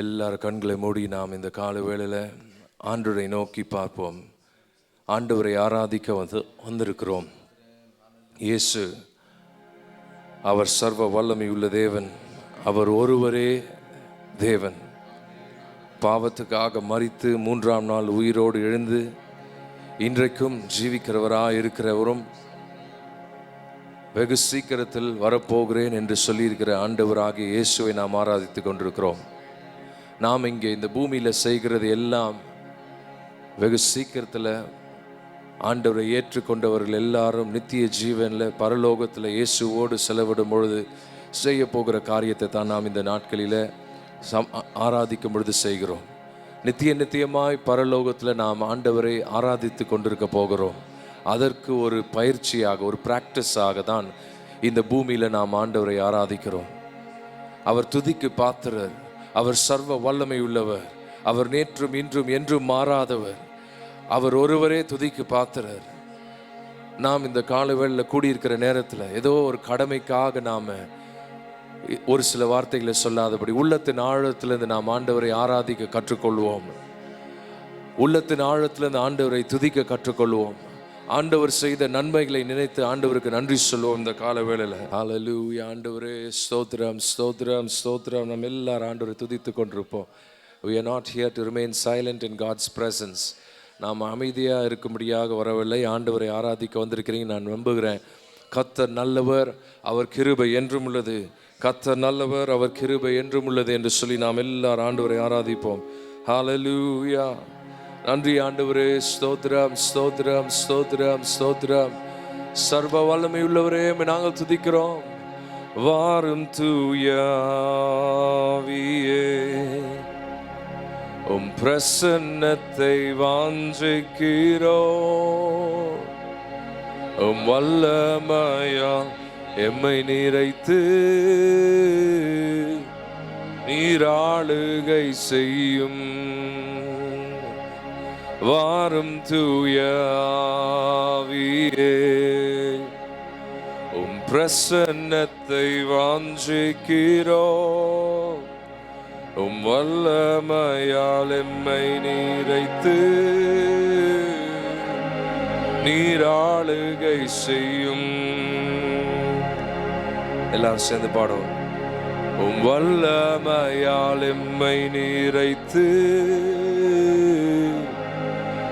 எல்லாரும் கண்களை மூடி நாம் இந்த கால வேளையில் ஆண்டவரை நோக்கி பார்ப்போம். ஆண்டவரை ஆராதிக்க வந்திருக்கிறோம். இயேசு அவர் சர்வ வல்லமை உள்ள தேவன். அவர் ஒருவரே தேவன். பாவத்துக்காக மரித்து 3ஆம் நாள் உயிரோடு எழுந்து இன்றைக்கும் ஜீவிக்கிறவராக இருக்கிறவரும் வெகு சீக்கிரத்தில் வரப்போகிறேன் என்று சொல்லியிருக்கிற ஆண்டவராகிய இயேசுவை நாம் ஆராதித்து கொண்டிருக்கிறோம். நாம் இங்கே இந்த பூமியில் செய்கிறது எல்லாம் வெகு சீக்கிரத்தில் ஆண்டவரை ஏற்றுக்கொண்டவர்கள் எல்லாரும் நித்திய ஜீவனில் பரலோகத்தில் இயேசுவோடு செலவிடும் பொழுது செய்ய போகிற காரியத்தை தான் நாம் இந்த நாட்களில் ஆராதிக்கும் பொழுது செய்கிறோம். நித்தியமாய் பரலோகத்தில் நாம் ஆண்டவரை ஆராதித்து கொண்டிருக்க போகிறோம். அதற்கு ஒரு பயிற்சியாக, ஒரு பிராக்டிஸாக தான் இந்த பூமியில் நாம் ஆண்டவரை ஆராதிக்கிறோம். அவர் துதிக்கு பாத்திரர். அவர் சர்வ வல்லமை உள்ளவர். அவர் நேற்றும் இன்றும் என்றும் மாறாதவர். அவர் ஒருவரே துதிக்கு பாத்திரர். நாம் இந்த காலவேளையில் கூடியிருக்கிற நேரத்தில் ஏதோ ஒரு கடமைக்காக நாம் ஒரு சில வார்த்தைகளை சொல்லாதபடி உள்ளத்தின் ஆழத்திலிருந்து நாம் ஆண்டவரை ஆராதிக்க கற்றுக்கொள்வோம். உள்ளத்தின் ஆழத்திலிருந்து ஆண்டவரை துதிக்க கற்றுக்கொள்வோம். ஆண்டவர் செய்த நன்மைகளை நினைத்து ஆண்டவருக்கு நன்றி சொல்லுவோம். இந்த கால வேளையில் ஹல்லேலூயா. ஆண்டவரே ஸ்தோத்திரம், ஸ்தோத்திரம், ஸ்தோத்திரம். நம்ம எல்லாரும் ஆண்டவரை துதித்து கொண்டிருப்போம். We are not here to remain silent in God's presence. நாம் அமைதியாக இருக்கும்படியாக வரவில்லை, ஆண்டவரை ஆராதிக்க வந்திருக்கிறீங்க நான் நம்புகிறேன். கர்த்தர் நல்லவர், அவர் கிருபை என்றும் உள்ளது. கர்த்தர் நல்லவர், அவர் கிருபை என்றும் உள்ளது என்று சொல்லி நாம் எல்லாரும் ஆண்டவரை ஆராதிப்போம். ஹல்லேலூயா. நன்றி ஆண்டவரே. ஸ்தோத்திரம், ஸ்தோத்திரம், ஸ்தோத்திரம், ஸ்தோத்திரம். சர்வ வல்லமை உள்ளவரே நாங்கள் துதிக்கிறோம். வாரும் தூய ஆவியே, உம் பிரசன்னத்தை வாஞ்சிக்கிறோம். உம் வல்லமையால் எம்மை நிறைத்து நீராளுகை செய்யும். வாரும் தூய ஆவியே, உம் பிரசன்னத்தை வாஞ்சிக்கிறோம். உம் வல்லமையால் எம்மை நிறைத்து நீராளுகை செய்யும். எல்லாரும் சேர்ந்து பாடுவோம். உம் வல்லமையால் எம்மை நிறைத்து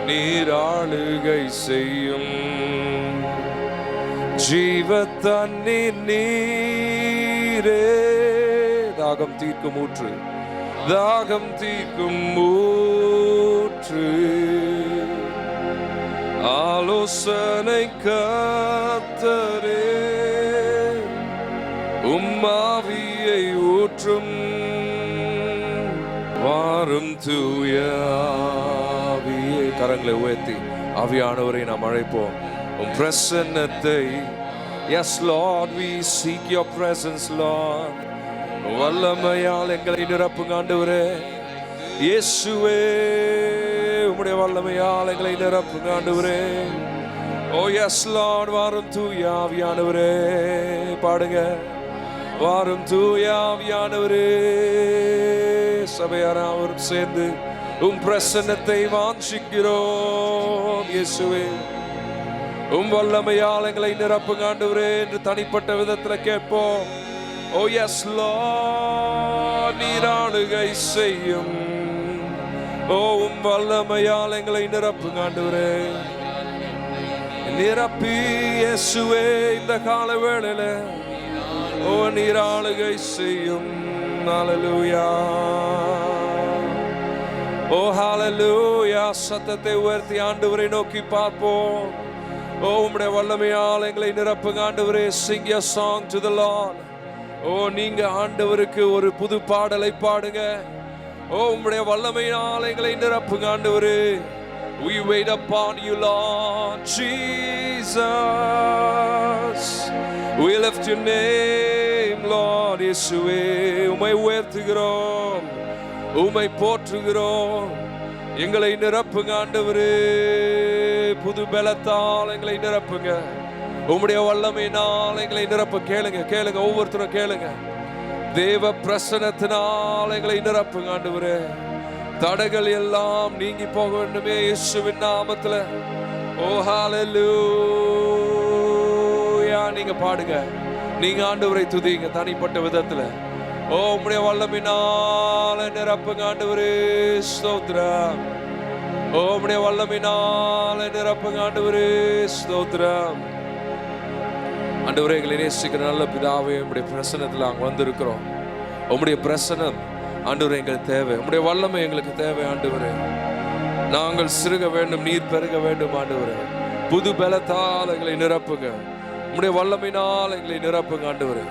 நீராளுகை செய்யும். ஜீவ தண்ணீர் நீரே, தாகம் தீர்க்கும் ஊற்று, தாகம் தீர்க்கும் ஊற்று. ஆலோசனை கர்த்தரே, உம்மாவியை ஊற்றும். வாரும் தூய ஆவியே. கரங்களை உயர்த்தி ஆவியானவரை நாம் அழைப்போம். உம் பிரசன்னத்தை. Yes Lord, we seek your presence Lord. வல்லமையால் எங்களை நிரப்புங்க ஆண்டவரே. இயேசுவே, உம்முடைய வல்லமையால் எங்களை நிரப்புங்க ஆண்டவரே. Oh yes Lord, வாரும் தூய ஆவியானவரே. பாடுங்க. வாரும் தூய ஆவியானவரே. சபையாரும் சேர்ந்து உம் பிரசன்னத்தை வாஞ்சிக்கிறோம். இயேசுவே, உம் வல்லமையால் எங்களை நிரப்புங்க ஆண்டவரே என்று தனிப்பட்ட விதத்தில் கேட்போம். Oh yes Lord, நீராளுகை செய்யும். உம் வல்லமையால் எங்களை நிரப்புங்க ஆண்டவரே. நிரப்பி இயேசுவே இந்த கால வேளையில நீராளுகை செய்யும். ஹல்லேலூயா. ஓ ஹல்லேலூயா. சத்தத்தை உயர்த்தி ஆண்டவரை நோக்கி பார்ப்போம். உம்முடைய வல்லமையால் எங்களை நிரப்புங்க ஆண்டவரே. Sing a song to the Lord. நீங்க ஆண்டவருக்கு ஒரு புது பாடலை பாடுங்க. உம்முடைய வல்லமையால் எங்களை நிரப்புங்க ஆண்டவரே. We wait upon you Lord Jesus. We lift your name Lord. இயேசுவே, உம்மை உயர்த்துகிறோம், உம்மை போற்றுகிறோம். எங்களை நிரப்புங்க ஆண்டவரே. புது பலத்தால் எங்களை நிரப்புங்க. உம்முடைய வல்லமையினால் எங்களை நிரப்ப. கேளுங்க, கேளுங்க, ஒவ்வொருத்தரும் கேளுங்க. தேவ பிரசன்னத்தினால் எங்களை நிரப்புங்க ஆண்டவரே. தடைகள் எல்லாம் நீங்கி போக வேண்டுமே இயேசுவின் நாமத்துல. ஓ ஹல்லேலூயா. நீங்க பாடுங்க, நீங்க ஆண்டவரை துதிங்க தனிப்பட்ட விதத்துல. ஓ உம்முடைய வல்லமையினால நிரப்புங்க ஆண்டவரே. ஸ்தோத்திரம். ஓ உம்முடைய வல்லமையினால நிரப்புங்க ஆண்டவரே. ஸ்தோத்திரம். ஆண்டவரே, எங்களை நேசிக்கிற நல்ல பிதாவே, உம்முடைய பிரசன்னத்துல நாங்கள் வந்திருக்கிறோம். உம்முடைய பிரசன்னம் ஆண்டவரே எங்களுக்கு தேவை. உம்முடைய வல்லமை எங்களுக்கு தேவை ஆண்டவரே. நாங்கள் சிறுக வேண்டும், நீர் பெருக வேண்டும் ஆண்டவரே. புது பலத்தால் எங்களை நிரப்புங்க. உம்முடைய வல்லமையினால் எங்களை நிரப்புங்க ஆண்டவரே.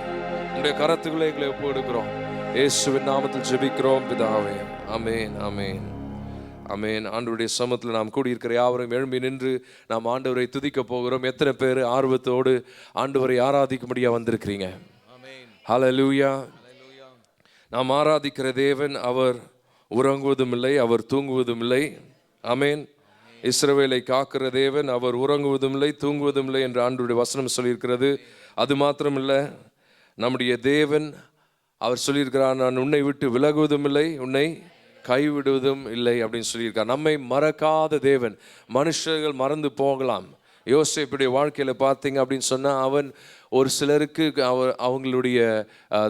உம்முடைய கரத்துக்குள்ளே எங்களை ஒப்புக்கொடுக்கிறோம். இயேசுவின் நாமத்தில் ஜெபிக்கிறோம் பிதாவே. ஆமென், ஆமென், ஆமென். ஆண்டவருடைய சமூகத்தில் நாம் கூடியிருக்கிற யாவரும் எழும்பி நின்று நாம் ஆண்டவரை துதிக்க போகிறோம். எத்தனை பேர் ஆர்வத்தோடு ஆண்டவரை ஆராதிக்கும்படியா வந்திருக்கிறீங்க? ஹல்லேலூயா. நாம் ஆராதிக்கிற தேவன் அவர் உறங்குவதும் இல்லை, அவர் தூங்குவதும் இல்லை. ஆமென். இஸ்ரவேலை காக்கிற தேவன் அவர் உறங்குவதும் இல்லை, தூங்குவதும் இல்லை என்று ஆண்டவருடைய வசனம் சொல்லியிருக்கிறது. அது மாத்திரமில்லை, நம்முடைய தேவன் அவர் சொல்லியிருக்கிறார், நான் உன்னை விட்டு விலகுவதும் இல்லை, உன்னை கைவிடுவதும் இல்லை அப்படின்னு சொல்லியிருக்கார். நம்மை மறக்காத தேவன். மனுஷர்கள் மறந்து போகலாம். யோசேப்புடைய வாழ்க்கையில் பார்த்தீங்க அப்படின்னு சொன்னால், அவன் ஒரு சிலருக்கு அவங்களுடைய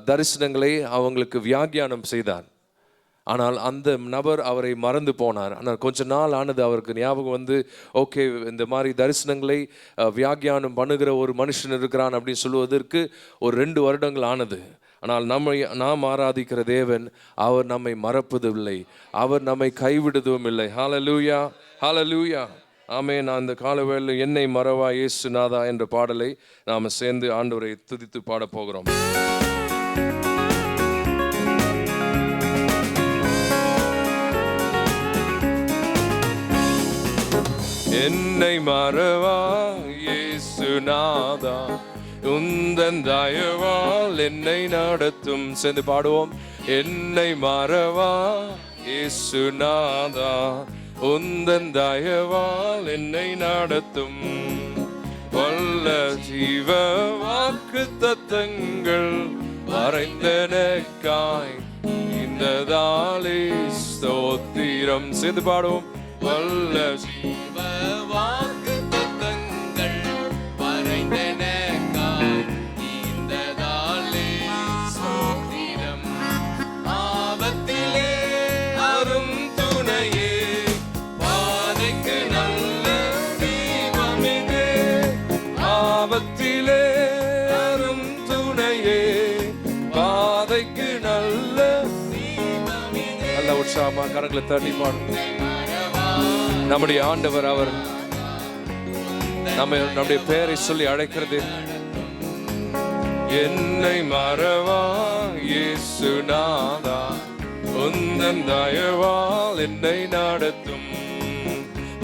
தரிசனங்களை அவங்களுக்கு வியாக்கியானம் செய்தார். ஆனால் அந்த நபர் அவரை மறந்து போனார். ஆனால் கொஞ்ச நாள் ஆனது அவருக்கு ஞாபகம் வந்து, ஓகே இந்த மாதிரி தரிசனங்களை வியாக்கியானம் பண்ணுகிற ஒரு மனுஷன் இருக்கிறான் அப்படின்னு சொல்லுவதற்கு ஒரு 2 வருடங்கள் ஆனது. ஆனால் நாம் ஆராதிக்கிற தேவன் அவர் நம்மை மறப்பதும் இல்லை, அவர் நம்மை கைவிடுவதும் இல்லை. ஹல்லேலூயா, ஹல்லேலூயா. ஆமென். நான் இந்த காலவேளையில் என்னை மறவா இயேசுநாதா என்ற பாடலை நாம் சேர்ந்து ஆண்டவரை துதித்து பாட போகிறோம். என்னை மறவா இயேசுநாதா, உந்தன் தயவால் என்னை நடத்தும். சேர்ந்து பாடுவோம். என்னை மறவா இயேசுநாதா, உந்தன் தயவால் என்னை நடத்தும். வல்ல ஜீவ வாக்கு தத்தங்கள் வரைந்தனக்காய் இந்த தாளே ஸ்தோத்திரம். சேர்ந்து பாடுவோம். வல்ல ஜீவ வாக்கு தத்தங்கள் வரைந்தனக்காய் இந்த தாளே ஸ்தோத்திரம். ஆபத்திலே அரும் துணையே, பாதைக்கு நல்ல தீபமிதே. ஆபத்திலே அரும் துணையே, பாதைக்கு நல்ல தீபமிதே. நல்ல உற்சாகமா கரங்களை தட்டி பாடுங்க. நம்முடைய ஆண்டவர் அவர் நம்முடைய பெயரை சொல்லி அழைக்கிறது. என்னை மறவா இயேசுநாதா, உந்தன் தயவால் என்னை நடத்தும்.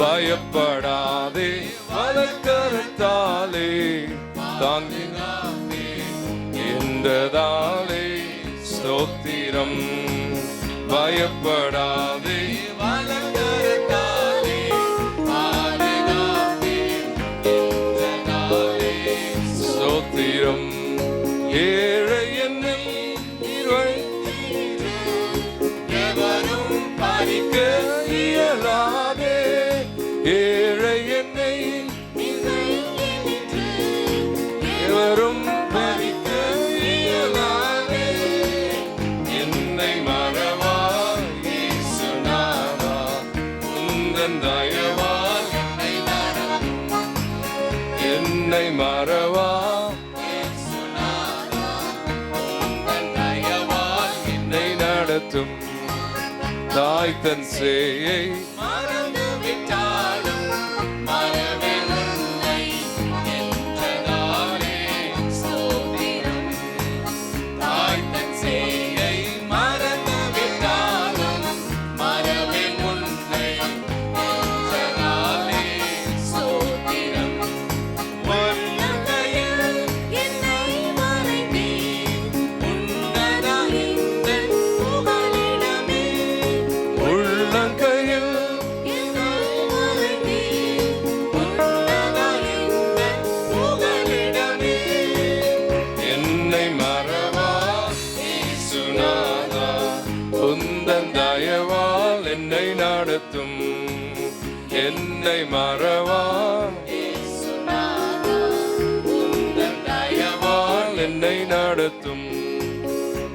பயப்படாதே வலக்கரத்தாலே தாங்கினாதே என்றதாலே ஸ்தோத்திரம். பயப்படாதே வலக்கரத்தாலே பாதுகாப்பே என்றதாலே ஸ்தோத்திரம். ஏழை என்னை எவரும் பறிக்க இயலாதே. ஏழை என்னை எவரும் பறிக்க இயலாதே. என்னை மறவா இயேசுநாதா, உந்தன் தயவால் என்னை நடத்தும். என்னை மறவா இயேசுநாதா, உந்தன் தயவால் என்னை நடத்தும். தாய் தன் சேயை மறந்து விட்டாலும் மறவேன் உன்னை என்றதாலே ஸ்தோத்திரம். தாய் தன் சேயை மறந்து விட்டாலும் மறவேன் உன்னை என்றதாலே ஸ்தோத்திரம். வல்லமையில் என்னை மறைத்தீர், உன்னதரிந்தன் புகலிடமே. உள்ளங்கையில் என்னை மறைத்தீர், நடத்தும். என்னை மறவா தயவால் என்னை நடத்தும்.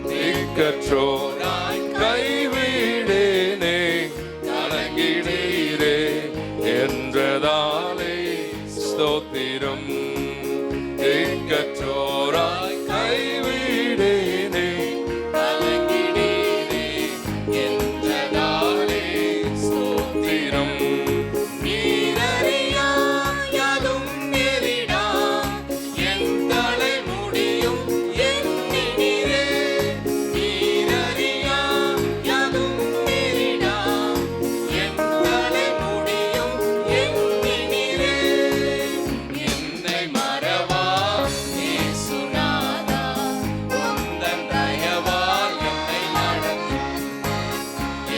திக்கற்றோராய் கைவிடேனே கலங்கிடீரே என்றதாலே ஸ்தோத்திரம். திக்கற்றோராய் கைவிடேனே கலங்கிடீரே என்றதாலே ஸ்தோத்திரம்.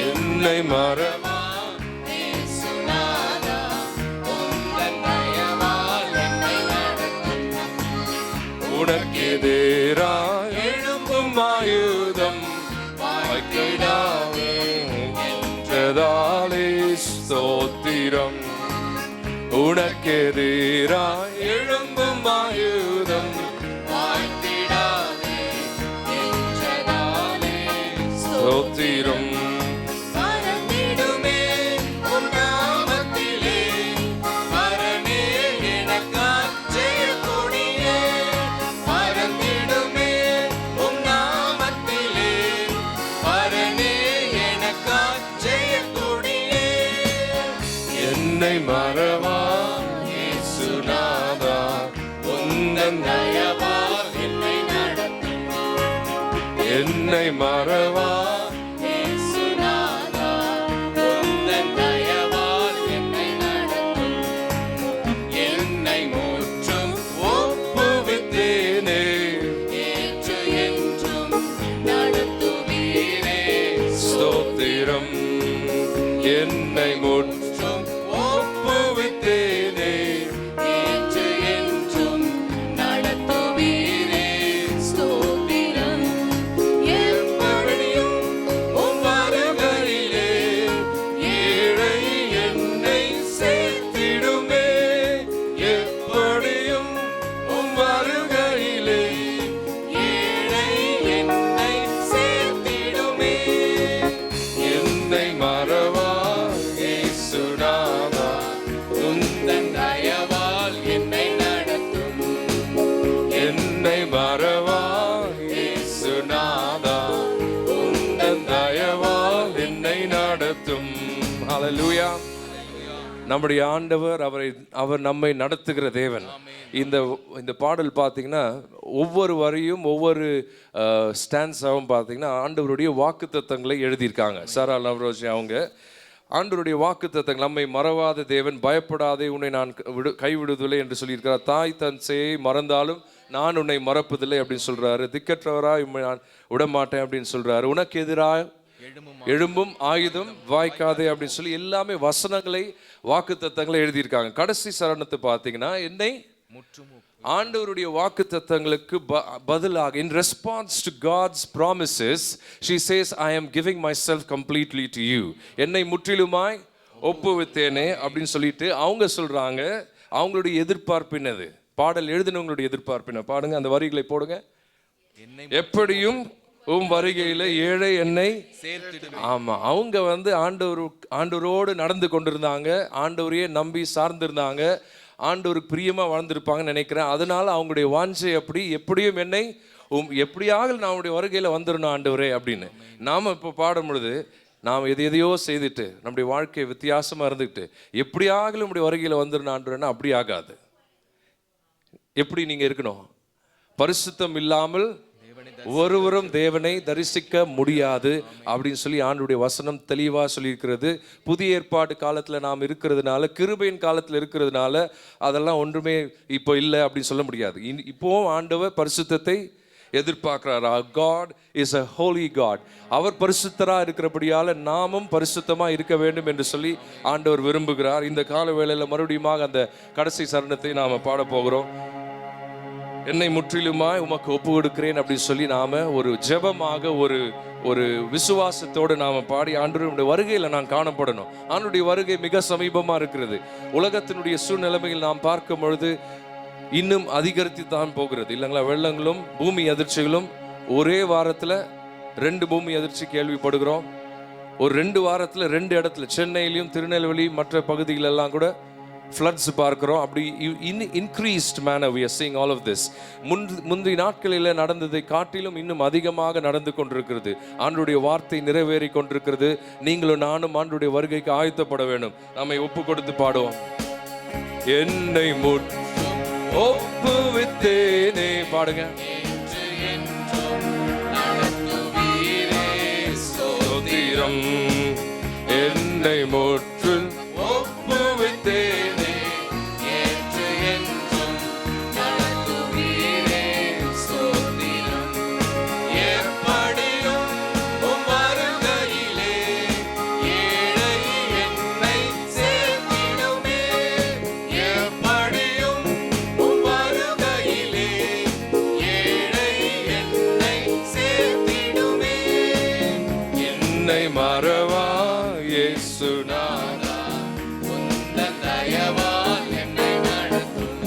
என்னை மறவா இயேசுநாதா உந்தன் தயவால் என்னை நடத்தும். உனக்கெதிராய் எழும்பும் ஆயுதம் வாய்க்கிடாவே என்றதாலே ஸ்தோத்திரம். உனக்கெதிராய் எழும்பும் ஆயுதம் வாய்க்கிடாவே என்றதாலே ஸ்தோத்திரம். என்னை மறவா இயேசுநாதா உந்தன் தயவால் என்னை நடத்தும். என்னை மறவா இயேசுநாதா உந்தன் தயவால் என்னை நடத்தும். என்னை முற்றும் ஒப்புவித்தேனே ஏற்று என்றும் நடத்துவீரே ஸ்தோத்திரம். என்னை முற்றும் ஒப்புவித்தேனே ஏற்று என்றும் நடத்துவீரே ஸ்தோத்திரம். எப்படியும் உம் வருகையிலே ஏழை என்னை சேர்த்திடுமே. எப்படியும் உம் வருகையிலே ஏழை என்னை சேர்த்திடுமே. என்னை மறவா இயேசுநாதா உந்தன் தயவால் என்னை நடத்தும். என்னை மறவா இயேசுநாதா உந்தன் தயவால் என்னை நடத்தும். ஹல்லேலூயா. நம்முடைய ஆண்டவர் அவர் நம்மை நடத்துகிற தேவன். இந்த பாடல் பார்த்தீங்கன்னா ஒவ்வொரு வரியும் ஒவ்வொரு ஸ்டான்ஸாகவும் பார்த்தீங்கன்னா ஆண்டவருடைய வாக்குத்தத்தங்களை எழுதியிருக்காங்க. சாரா லவ்ரோஜி அவங்க ஆண்டவருடைய வாக்குத்தத்தங்கள், நம்மை மறவாத தேவன், பயப்படாதே உன்னை நான் கைவிடுவதில்லை என்று சொல்லியிருக்கிறார். தாய் தன் சேயை மறந்தாலும் நான் உன்னை மறப்பதில்லை அப்படின்னு சொல்றாரு. திக்கற்றவராய் உண்மை நான் விடமாட்டேன் அப்படின்னு சொல்றாரு. உனக்கு எதிராக எழும்பும் ஆயுதம் வாய்க்காதே அப்படின்னு சொல்லி எல்லாமே வசனங்களை வாக்குத்தத்தங்களை எழுதியிருக்காங்க. கடைசி சரணத்தை பார்த்தீங்கன்னா என்னை ஆண்டவருடைய வாக்குத்தத்தங்களுக்கு பதிலாக in response to God's promises she says I am giving myself completely to you. என்னை முற்றிலுமாய் ஒப்புவித்தேனே அப்படின்னு சொல்லிட்டு அவங்க சொல்றாங்க. அவங்களுடைய எதிர்பார்ப்பு என்னது? பாடல் எழுதினவங்களுடைய எதிர்பார்ப்பு என்ன? பாடுங்க, அந்த வரிகளை போடுங்க. எப்படியும் உம் வருகையில ஏழை என்னை சேர்த்திடுமே. ஆமா, அவங்க ஆண்டவரோடு நடந்து கொண்டிருந்தாங்க, ஆண்டவரையே நம்பி சார்ந்திருந்தாங்க, ஆண்டவருக்கு பிரியமா வாழ்ந்திருப்பாங்கன்னு நினைக்கிறேன். அதனால அவங்களுடைய வாஞ்சை அப்படி, எப்படியும் என்னை எப்படியாக நம்முடைய வருகையில வந்துடணும் ஆண்டவரே அப்படின்னு. நாம இப்போ பாடும் பொழுது நாம் எதையோ செய்துட்டு நம்முடைய வாழ்க்கை வித்தியாசமா இருந்துக்கிட்டு எப்படியாக நம்முடைய வருகையில வந்துடணும் ஆண்டவரேன்னா அப்படி ஆகாது. எப்படி நீங்க இருக்கணும்? பரிசுத்தம் இல்லாமல் ஒருவரும் தேவனை தரிசிக்க முடியாது அப்படின்னு சொல்லி ஆண்டவருடைய வசனம் தெளிவாக சொல்லியிருக்கிறது. புதிய ஏற்பாடு காலத்தில் நாம் இருக்கிறதுனால, கிருபையின் காலத்தில் இருக்கிறதுனால அதெல்லாம் ஒன்றுமே இப்போ இல்லை அப்படின்னு சொல்ல முடியாது. இப்போவும் ஆண்டவர் பரிசுத்தத்தை எதிர்பார்க்கிறாரா? God is a holy God. அவர் பரிசுத்தராக இருக்கிறபடியால் நாமும் பரிசுத்தமாக இருக்க வேண்டும் என்று சொல்லி ஆண்டவர் விரும்புகிறார். இந்த கால வேளையில் மறுபடியும் அந்த கடைசி சரணத்தை நாம் பாட போகிறோம். என்னை முற்றிலுமாய் உமக்கு ஒப்பு கொடுக்கிறேன் அப்படின்னு சொல்லி நாம ஒரு ஜெபமாக ஒரு விசுவாசத்தோடு நாம பாடி ஆண்டவருடைய வருகையில நான் காணப்படணும். ஆண்டவருடைய வருகை மிக சமீபமா இருக்கிறது. உலகத்தினுடைய சூழ்நிலைமையில் நாம் பார்க்கும் பொழுது இன்னும் அதிகரித்து தான் போகிறது இல்லைங்களா? வெள்ளங்களும் பூமி அதிர்ச்சிகளும் ஒரே வாரத்துல 2 பூமி அதிர்ச்சி கேள்விப்படுகிறோம். ஒரு 2 வாரத்துல 2 இடத்துல சென்னையிலையும் திருநெல்வேலி மற்ற பகுதிகள் எல்லாம் கூட floods பார்க்கிறோம். அப்படி increased manner we are seeing all of this. முந்தைய நாட்களில் நடந்ததை காட்டிலும் இன்னும் அதிகமாக நடந்து கொண்டிருக்கிறது. ஆண்டவருடைய வார்த்தை நிறைவேறி கொண்டிருக்கிறது. நீங்களும் நானும் ஆண்டவருடைய வருகைக்கு ஆயத்தப்பட வேண்டும். நம்மை ஒப்பு கொடுத்து பாடுவோம். என்னை ஒப்புவித்தேனே, பாடுங்க. ஸ்தோத்திரம், என்னை முற்றிலும் ஒப்புவித்தேனே, மறவா இயேசுநாதா, உந்தன் தயவால் என்னை நடத்தும்.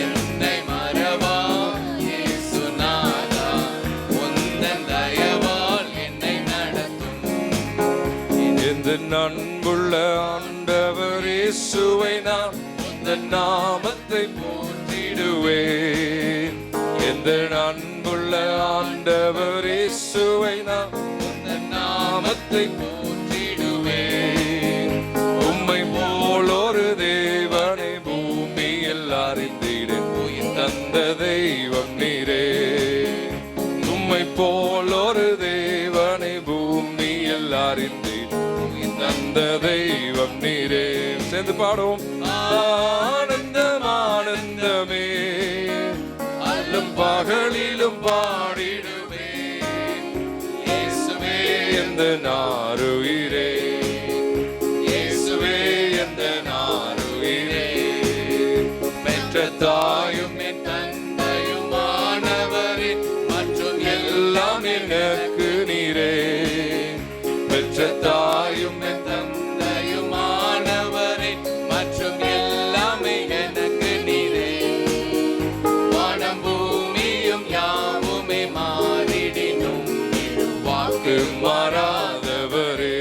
என்னை மறவா இயேசுநாதா, உந்தன் தயவால் என்னை நடத்தும். இந்த அன்புள்ள ஆண்டவர் இயேசுவை நான் உந்தன் நாமத்தை போற்றிடுவேன். இந்த அன்புள்ள ஆண்டவர் இயேசுவை நான் நாமத்தை போற்றிடுவேன். உம்மை போல் ஒரு தேவனை பூமியில் அறிந்திட உயிர் தந்த தெய்வம் நீரே. உம்மை போல் ஒரு தேவனை பூமியில் அறிந்திட உயிர் தந்த தெய்வம் நீரே. சேர்ந்து பாடுவோம். ஆனந்தம் ஆனந்தமே, அல்லும் பகலிலும் பாடிடுவேன். எந்த நாருயிரே, இயேசுவே எந்த நாருயிரே. பெற்ற தாயும் என் தந்தையுமானவரே, மற்றும் எல்லாம் எனக்கு நீரே. பெற்ற தாயும் என் தந்தையுமானவரே, மற்றும் எல்லாமே எனக்கு நீரே. வானம் பூமியும் யாவுமே மாறிடினும் வாக்கு மாறாதவரே.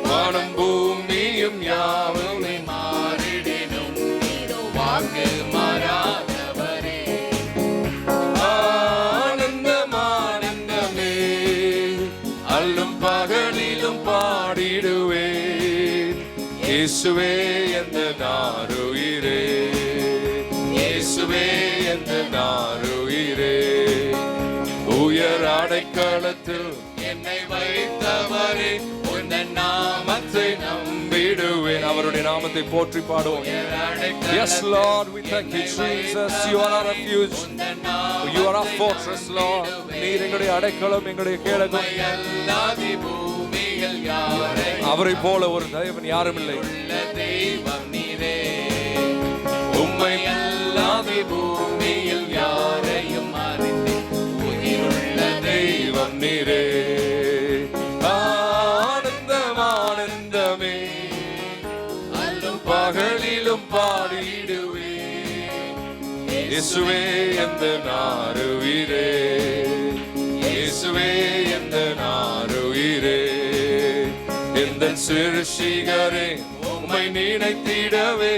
வானம் பூமியும் யாவுமே மாறிடினும் வாக்கு மாறாதவரே. ஆனந்தம் ஆனந்தமே, அல்லும் பகலிலும் பாடிடுவேன். இயேசுவே எந்த நாருயிரே, இயேசுவே எந்த நாருயிரே. உயர் அடைக்கலத்தில் என்னை வைத்தவரே, உந்தன் நாமத்தை நம்பிடுவேன். அவருடைய நாமத்தை போற்றி பாடுவோம். Yes Lord, we thank you Jesus. You are our refuge, you are our fortress Lord. நீர் எங்களுடைய அடைக்கலம், எங்களுடைய கேடகம். அவரை போல ஒரு தெய்வன் யாரும் இல்லை. தெய்வம் நீரே, உம்மை அல்லாத பூமியில் யாரையும் அறிந்து உயிருள்ள தெய்வம் நீரே. ஆனந்தம் ஆனந்தமே, அல்லும் பகலிலும் பாடிடுவேன். இயேசுவே எந்த நாருயிரே, இயேசுவே எந்த நாருயிரே. எந்த சிறுஷிகரே, உம்மை நினைத்திடவே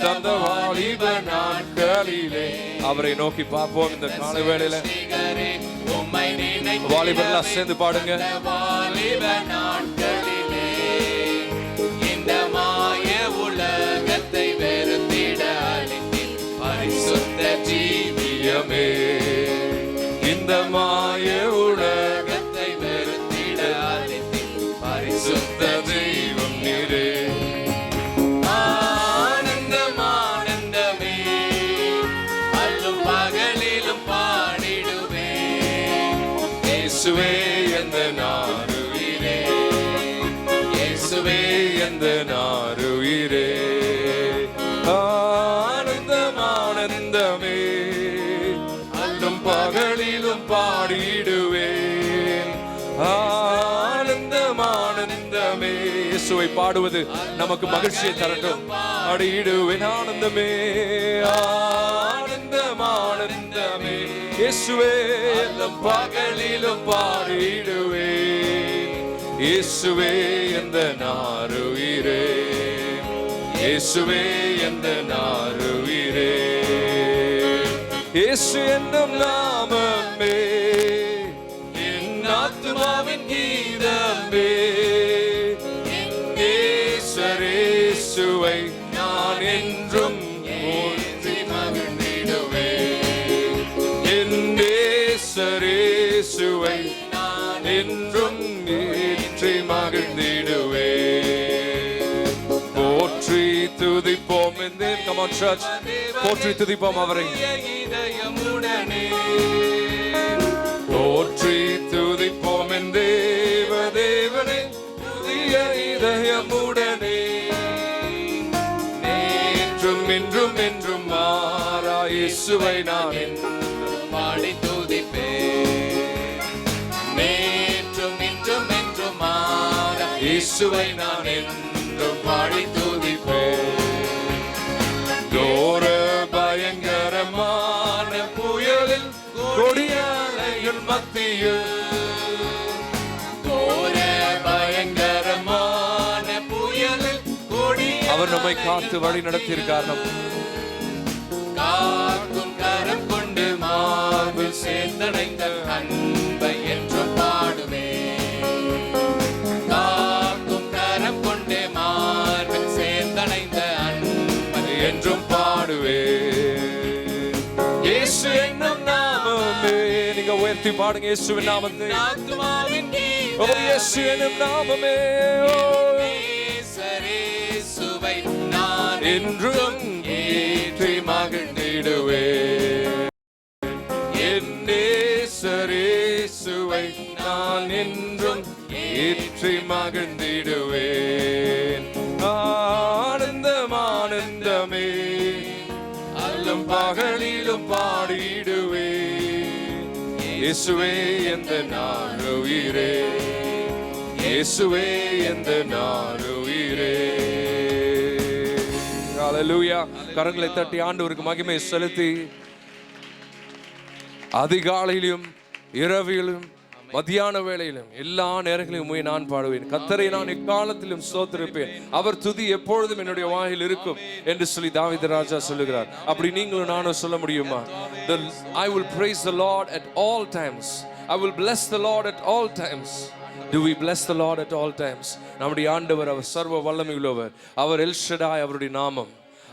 தந்த வாலிப நாட்களிலே. அவரை நோக்கி பார்ப்போம். இந்த காலை வேளையில வாலிபர்லாம் சேர்ந்து பாடுங்க. வாலிப நாட்களிலே இந்த மாய உலகத்தை வெறுத்திட அளித்தீர் பரிசுத்த ஜீவியமே. இந்த மாய உலகத்தை வெறுத்திட அளித்தீர் பரிசுத்த தெய்வம் நீரே. ஆனந்தம் ஆனந்தமே, அல்லும் பகலிலும் பாடிடுவேன். இயேசுவே எந்த நாருயிரே, இயேசுவே எந்த நாருயிரே. ஆனந்தம் ஆனந்தமே, பகலிலும் பாடிடுவேன். ஆனந்தம் ஆனந்தமே. இயேசுவை பாடுவது நமக்கு மகிழ்ச்சியை தரட்டும். பாடிடுவேன் ஆனந்தமே, ஆனந்தம் ஆனந்தமே. இயேசுவே எல்லாம் பகலிலும் பாடிடுவேன். இயேசுவே எந்த நாருயிரே, இயேசுவே எந்த நாருயிரே. இயேசு என்னும் நாமமே என் ஆத்துமாவின் கீதமே. இயேசுவை நான் என்றும் போற்றி மகிழ்ந்திடுவேன். என் இயேசுவை நான் என்றும் ஏற்றி மகிழ்ந்திடுவேன். போற்றி துதிப்போம். Come on church, போற்றி துதிப்போம் அவரை. போற்றி துதிப்போம் என் தேவ தேவனே, புதிய இதயமுடனே. நேற்றும் இன்றும் என்றும் மாறா இயேசுவை நான் பாடி துதிப்பேன். நேற்றும் இன்றும் என்றும் மாறா இயேசுவை நான் என்றும் பாடி துதிப்பேன். கோர பயங்கரமான புயலில் கொடிய அலைகள் மத்தியில், கோர பயங்கரமான புயலில் கொடிய அவர் நம்மை காத்து வழி நடத்தியிருக்கார். காக்கும் கரம் கொண்டு மார்பில் சேர்ந்தடைந்த அன்பை என்றும் பாடுவேன். காக்கும் கரம் கொண்டு மார்பில் சேர்ந்தடைந்த அன்பை என்றும் பாடுவேன். இயேசு என்னும் நாமமே. நீங்க உயர்த்தி பாடுங்க இயேசுவின் நாமத்தை. ஓ இயேசு என்னும் நாமமே, இயேசுவை நான் என்றும் ஏற்றி மகிழ்ந்திடுவேன். என் இயேசுவை நான் என்றும் ஏற்றி மகிழ்ந்திடுவேன். ஆனந்தம் ஆனந்தமே, அல்லும் பகலிலும் பாடிடுவேன். இயேசுவே எந்த நாருயிரே, இயேசுவே எந்த நாருயிரே. ஹல்லேலூயா. கரங்களை தட்டி ஆண்டவருக்கு மகிமை செலுத்தி அதிகாலையிலும் இரவிலும் மத்தியான வேளையிலும் எல்லா நேரங்களிலும் நான் பாடுவேன். கர்த்தரை நான் எக்காலத்திலும் ஸ்தோத்திரிப்பேன். அவர் துதி எப்பொழுதும் என்னுடைய வாயில் இருக்கும் என்று சொல்லி தாவீது ராஜா சொல்லுகிறார். அப்படி நீங்களும் நானும் சொல்ல முடியுமா? I will praise the Lord at all times. I will bless the Lord at all times. Do we bless the Lord at all times? நம்முடைய ஆண்டவர் அவர் சர்வ வல்லமை உள்ளவர். அவர் எல் ஷடாய் அவருடைய நாமம்.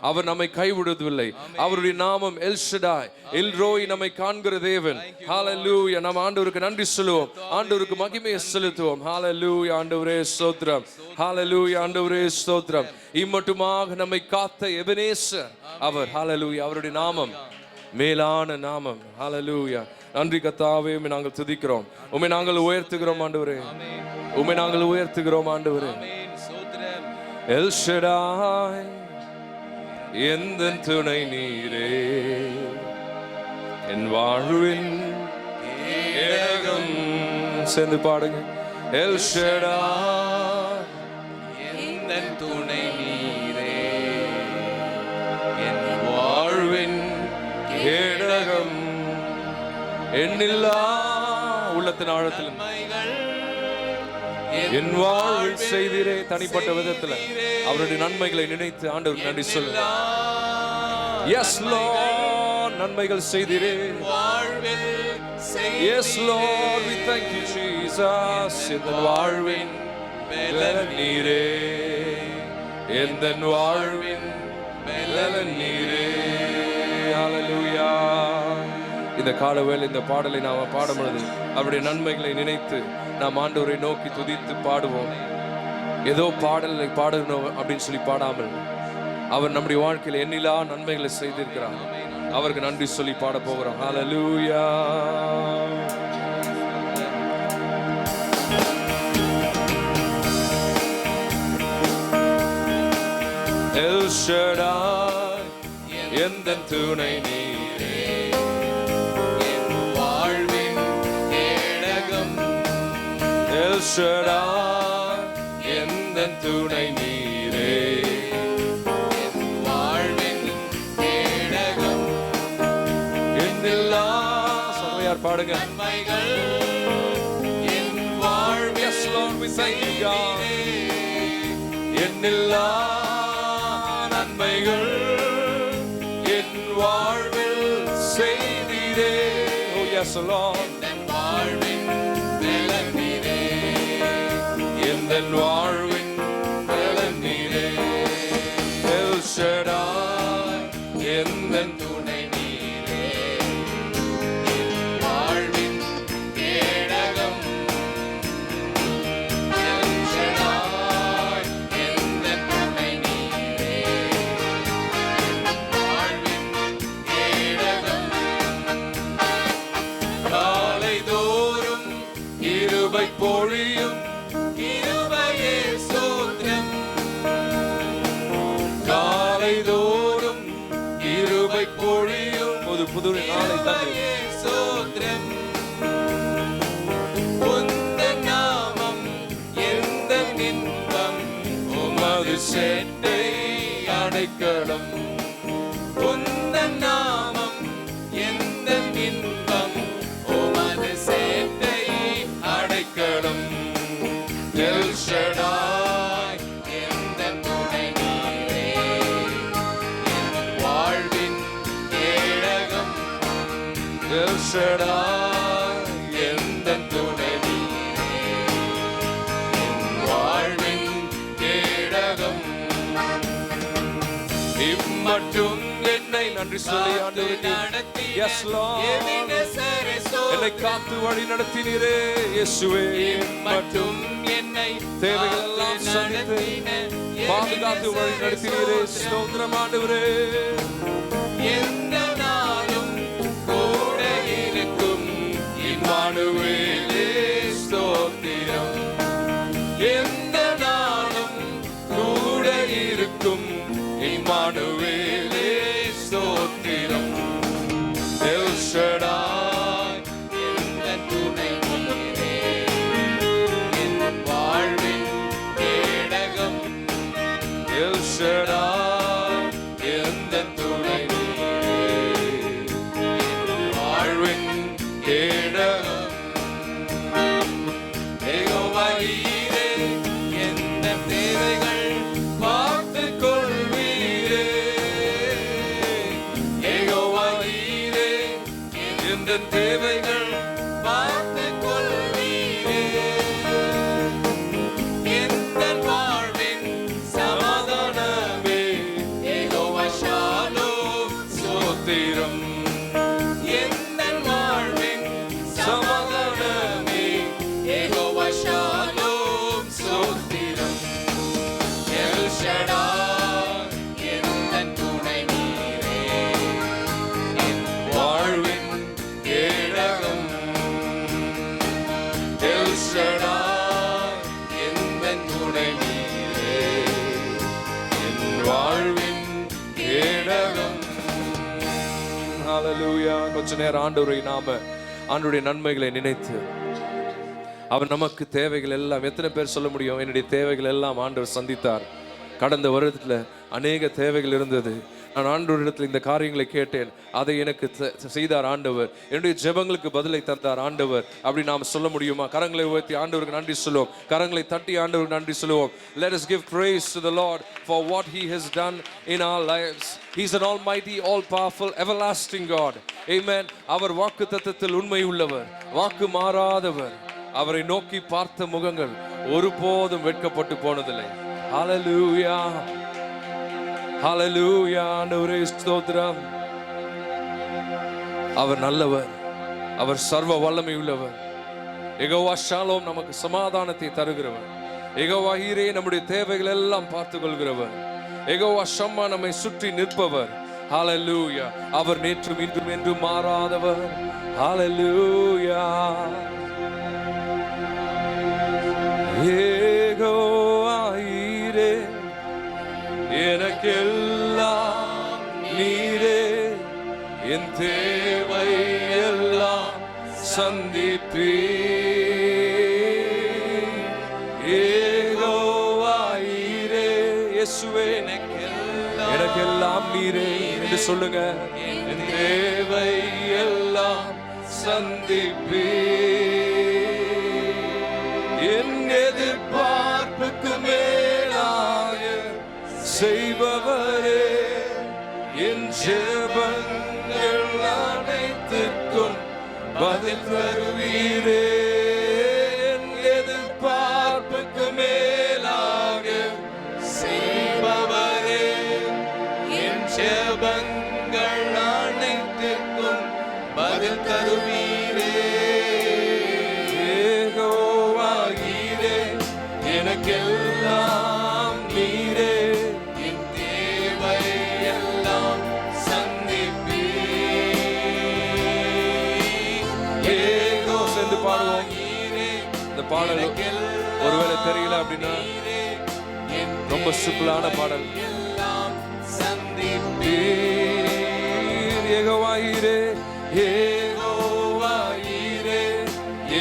அவர் நம்மை கைவிடுவதில்லை. அவருடைய நாமம் எல் ஷடாய், எல் ரோய், நம்மை காண்கிற தேவன். ஹல்லேலூயா. நம்ம ஆண்டவருக்கு நன்றி சொல்லுவோம், ஆண்டவருக்கு மகிமையை செலுத்துவோம். ஹல்லேலூயா. ஆண்டவரே ஸ்தோத்திரம். ஹல்லேலூயா. ஆண்டவரே ஸ்தோத்திரம். இம்மட்டுமாக நம்மை காத்த எபனேசர் அவர். ஹல்லேலூயா. அவருடைய நாமம் மேலான நாமம். ஹல்லேலூயா. நன்றி கர்த்தாவே, உம்மை நாங்கள் துதிக்கிறோம், உம்மை நாங்கள் உயர்த்துகிறோம் ஆண்டவரே, உம்மை நாங்கள் உயர்த்துகிறோம் ஆண்டவரே. எல் ஷடாய் எந்தன் துணை நீரே, என் வாழ்வின் ஏகம். சேர்ந்து பாடுங்க. எல் ஷடாய் எந்தன் துணை நீரே, என் வாழ்வின் ஏகம். எண்ணில்லா உள்ளத்தின் ஆழத்தில் என் வாழ்வில் செய்தீரே. தனிப்பட்ட விதத்தில் அவருடைய நன்மைகளை நினைத்து ஆண்டவருக்கு நன்றி சொல்லுங்க. எஸ் லார்ட், நன்மைகள் செய்தீரே. Yes lord, we thank you Jesus. என் வாழ்வின் பலன் நீரே, என் வாழ்வின் பலன் நீரே. ஹல்லேலூயா. இந்த காலவேளை இந்த பாடலை நாம் பாடும் பொழுது அவருடைய நன்மைகளை நினைத்து நாம் ஆண்டவரை நோக்கி துதித்து பாடுவோம். ஏதோ பாடலை பாடணும் அப்படின்னு சொல்லி பாடாமல் அவர் நம்முடைய வாழ்க்கையில் எண்ணிலா நன்மைகளை செய்திருக்கிறார். அவருக்கு நன்றி சொல்லி பாட போகிறோம். ஹல்லேலூயா. எல் ஷடாய் எந்தன் துணை நீரே, என் ஷடாய் எந்தன் துணை நீரே, என் வாழ்வின் கேடகம், என்னில்லா சமையார் பாடுங்க. நன்மைகள் என் வாழ்வின் Yes Lord, we thank you God. என்னில்லா நன்மைகள் என் வாழ்வில் செய்தீரே. Oh yes Lord. என் வாழ்வின் பலன் நீரே, எந்தன் வாழ்வின் பலன் நீரே. எல் ஷடாய் எந்தன் துணை நீரே, என் வாழ்வின் கேடகம், எல் ஷடாய் எந்தன் துணை நீரே, என் வாழ்வின் கேடகம். காலைதோறும் கிருபை பொழியும் கிருபையே ஸ்தோத்திரம், காலைதோறும் கிருபை பொழியும் புது புது நாளை தந்து கிருபையே ஸ்தோத்திரம். உந்தன் நாமம் எந்தன் இன்பம், உமது சேட்டை அடைக்கலம். உந்தன் நாமம் எந்தன் இன்பம், உமது சேட்டை அடைக்கலம். எல் ஷடாய் எந்தன் துணை நீரே, என் வாழ்வின் கேடகம், எல் ஷடாய் எந்தன் துணை நீரே, என் வாழ்வின் கேடகம். இம்மட்டும் என்னை நன்றி சொல்லி ஆண்டவரே. Yes Lord. என்னை காத்து வழி நடத்தினீரே இயேசுவே. மட்டும் என்னை தேவைகள் எல்லாம் சந்தித்து பாதுகாத்து வழி நடத்தினீரே. ஸ்தோத்திரம் ஆண்டவரே. எந்த நாளும் கூட இருக்கும் இம்மானுவேலே ஸ்தோத்திரம். எந்த நாளும் கூட இருக்கும் இம்மானுவேலே ஸ்தோத்திரம். எல் ஷடாய் எந்தன் துணை நீரே, என் வாழ்வின் கேடகம், எல் ஷடாய் எந்தன் துணை நீரே, என் வாழ்வின் கேடகம். யெகோவா நீரே, எந்த தேவைகள் பார்த்துக் கொள்வீரே. யெகோவா நீரே, எந்தன் தேவைகள் பார்த்துக் கொள்வீரே. எந்தன் வாழ்வின் சமாதானமே, யெகோவா ஷாலோம் ஸ்தோத்திரம். எந்தன் வாழ்வின் சமாதானமே, யெகோவா ஷாலோம் ஸ்தோத்திரம். எல் ஷடாய் எந்தன் துணை நீரே, என் வாழ்வின் கேடகம். எல் ஷடாய் எந்தன் துணை நீரே, என் வாழ்வின் கேடகம். ஹalleluya. கொஞ்ச நேரம் ஆண்டவருடைய நன்மைகளை நினைத்து அவர் நமக்கு தேவைகள் எல்லாம், எத்தனை பேர் சொல்ல முடியும் என்னுடைய தேவைகள் எல்லாம் ஆண்டவர் சந்தித்தார். கடந்த வருடத்துல அநேக தேவைகள் இருந்தது. நான் ஆண்டவரிடத்தில் இந்த காரியங்களை கேட்டேன், அதை எனக்கு செய்தார் ஆண்டவர். என்னுடைய ஜெபங்களுக்கு பதிலை தந்தார் ஆண்டவர். அப்படி நாம் சொல்ல முடியுமா? கரங்களை உயர்த்தி ஆண்டவருக்கு நன்றி சொல்லுவோம். கரங்களை தட்டி ஆண்டவருக்கு நன்றி சொல்லுவோம். Let us give praise to the Lord for what he has done in our lives. He is an almighty, all powerful, everlasting God. Amen. அவர் வாக்குத்தத்தத்தில் உண்மை உள்ளவர், வாக்கு மாறாதவர். அவரை நோக்கி பார்த்த முகங்கள் ஒருபோதும் வெட்கப்பட்டு போனதில்லை. ஹalleluya, ஹalleluya. ஆண்டவரே ஸ்தோத்திரம். அவர் நல்லவர், அவர் சர்வ வல்லமை உள்ளவர். யெகோவா ஷாலோம் நமக்கு சமாதானத்தை தருகிறவர். யெகோவா ஈரே நம்முடைய தேவைகள் எல்லாம் பார்த்துக் கொள்கிறவர். யெகோவா ஷம்மா நம்மை சுற்றி நிற்பவர். ஹalleluya. அவர் நேற்றும் இன்றும் என்றும் மாறாதவர். ஹalleluya. யெகோவா ஈரே எனக்கெல்லாம் நீரே, என் தேவை எல்லாம் சந்திப்பீர். இயேசுவே எனக்கெல்லாம் நீரே என்று சொல்லுங்க. என் தேவை எல்லாம் சந்திப்பே, என் எதிர்பார்ப்புக்கு மேலாக செய்பவரே, என் ஜெபங்கள் அனைத்துக்கும் பதில் தருவீரே. என் எதிர்பார்ப்புக்கு மேலாக செய்பவரே, என் ஜெபங்கள் அனைத்துக்கும் பதில் தருவீரே. யெகோவாயீரே எனக்கெல்லாம் நீரே, என் தேவை எல்லாம் சந்திப்பீர். ஏகோ சேர்ந்து பாடுவோம். இந்த பாடல் ஒருவேளை தெரியல அப்படின்னா ரொம்ப சிம்பிளான பாடல். யெகோவாயீரே யெகோவாயீரே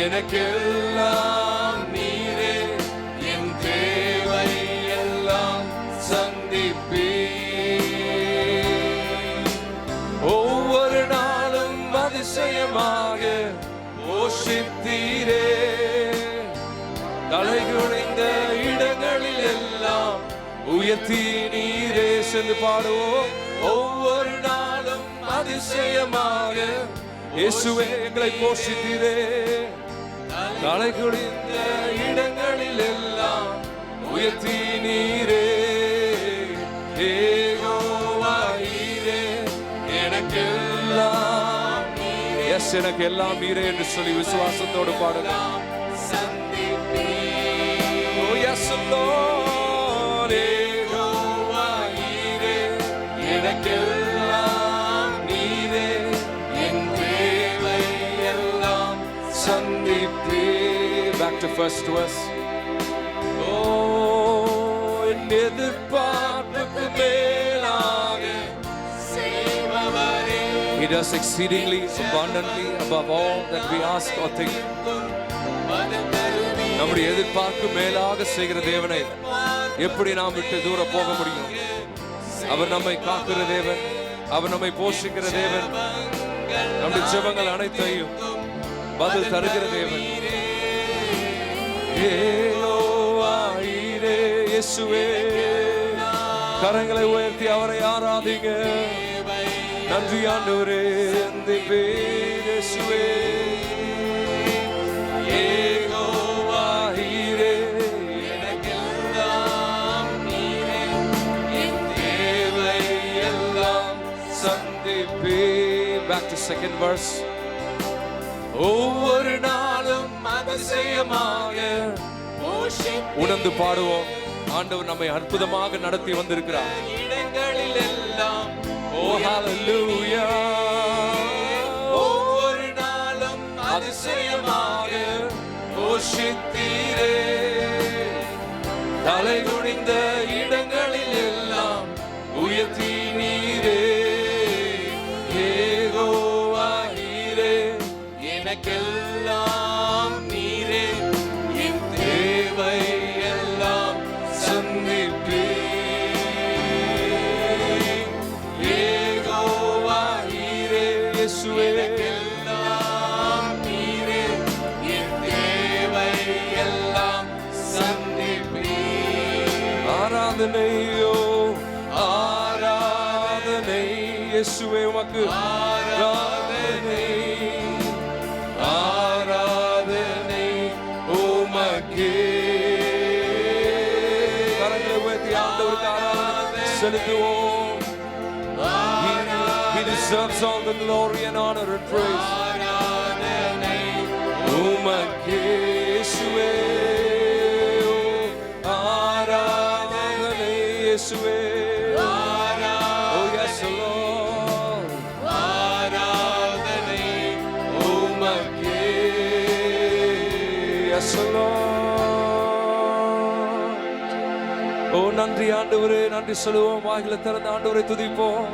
எனக்கெல்லாம் நீரே, என் தேவை எல்லாம் சந்திப்பீர். ஒவ்வொரு நாளும் அதிசயமாக போஷித்தீரே, தலைகுனிந்த இடங்களில் எல்லாம் உயர்த்தி நீரே. சென்று பாடுவோம். ஒவ்வொரு நாளும் அதிசயமாக இயேசுவே எங்களை போஷித்தீரே, தலைகுனிந்த இடங்களில் எல்லாம் உயர்த்தி நீரே. யெகோவாயீரே எனக்கெல்லாம் நீரே, எஸ் எனக்கு எல்லாம் நீரே என்று சொல்லி விசுவாசத்தோடு பாடுங்க. Oh yes Lord, யெகோவாயீரே எனக்கெல்லாம் நீரே, என் தேவை எல்லாம் சந்திப்பீர். Back to first verse. Oh, என் எதிர்பார்ப்புக்கு மேலாக செய்பவரே, He does exceedingly abundantly above all that we ask or think. நம்முடைய எதிர்பார்ப்பு மேலாக செய்கிற தேவனை எப்படி நாம் விட்டு தூர போக முடியும்? அவர் நம்மை காக்கிற தேவன், அவர் நம்மை போஷிக்கிற தேவன், நம்முடைய ஜெபங்கள் அனைத்தையும் பதில் தருகிற தேவன். யெகோவாயீரே இயேசுவே, கரங்களை உயர்த்தி அவரை ஆராதிங்க. நன்றி ஆண்டவரே, இயேசுவே. யெகோவாயீரே எனக்கெல்லாம் நீரே, என் தேவை எல்லாம் சந்திப்பீர். Back to second verse. ஒவ்வொரு நாளும் அதிசயமாக உணர்ந்து பாடுவோம். ஆண்டவர் நம்மை அற்புதமாக நடத்தி வந்திருக்கிறார் இடங்களில் எல்லாம். ஓ ஹalleluya. ஒவ்வொரு நாளும் அதிசயமாக போஷித்தீரே, தலை குனிந்த இடங்களில் எல்லாம் உயர்த்தி நீரே. யெகோவாயீரே எனக்கெல்லாம் நீரே, என் தேவை எல்லாம் சந்திப்பீர். யெகோவாயீரே இயேசுவே எனக்கெல்லாம் நீரே, என் தேவை எல்லாம் சந்திப்பீர். ஆராதனையோ ஆராதனை இயேசுவே உமக்கு ஆராதனை, ஆராதனை உமக்கே. கரங்களை உயர்த்தி ஆண்டவருக்கு ஆராதனை செலுத்துவோம். He deserves all the glory and honor and praise. ஆராதனை உமக்கே இயேசுவே, ஆராதனை இயேசுவே. Oh yes Lord, ஆராதனை உமக்கே. Yes Lord. Oh நன்றி ஆண்டவரே, நன்றி சொல்லுவோம். வாயில திறந்த ஆண்டவரை துதிப்போம்.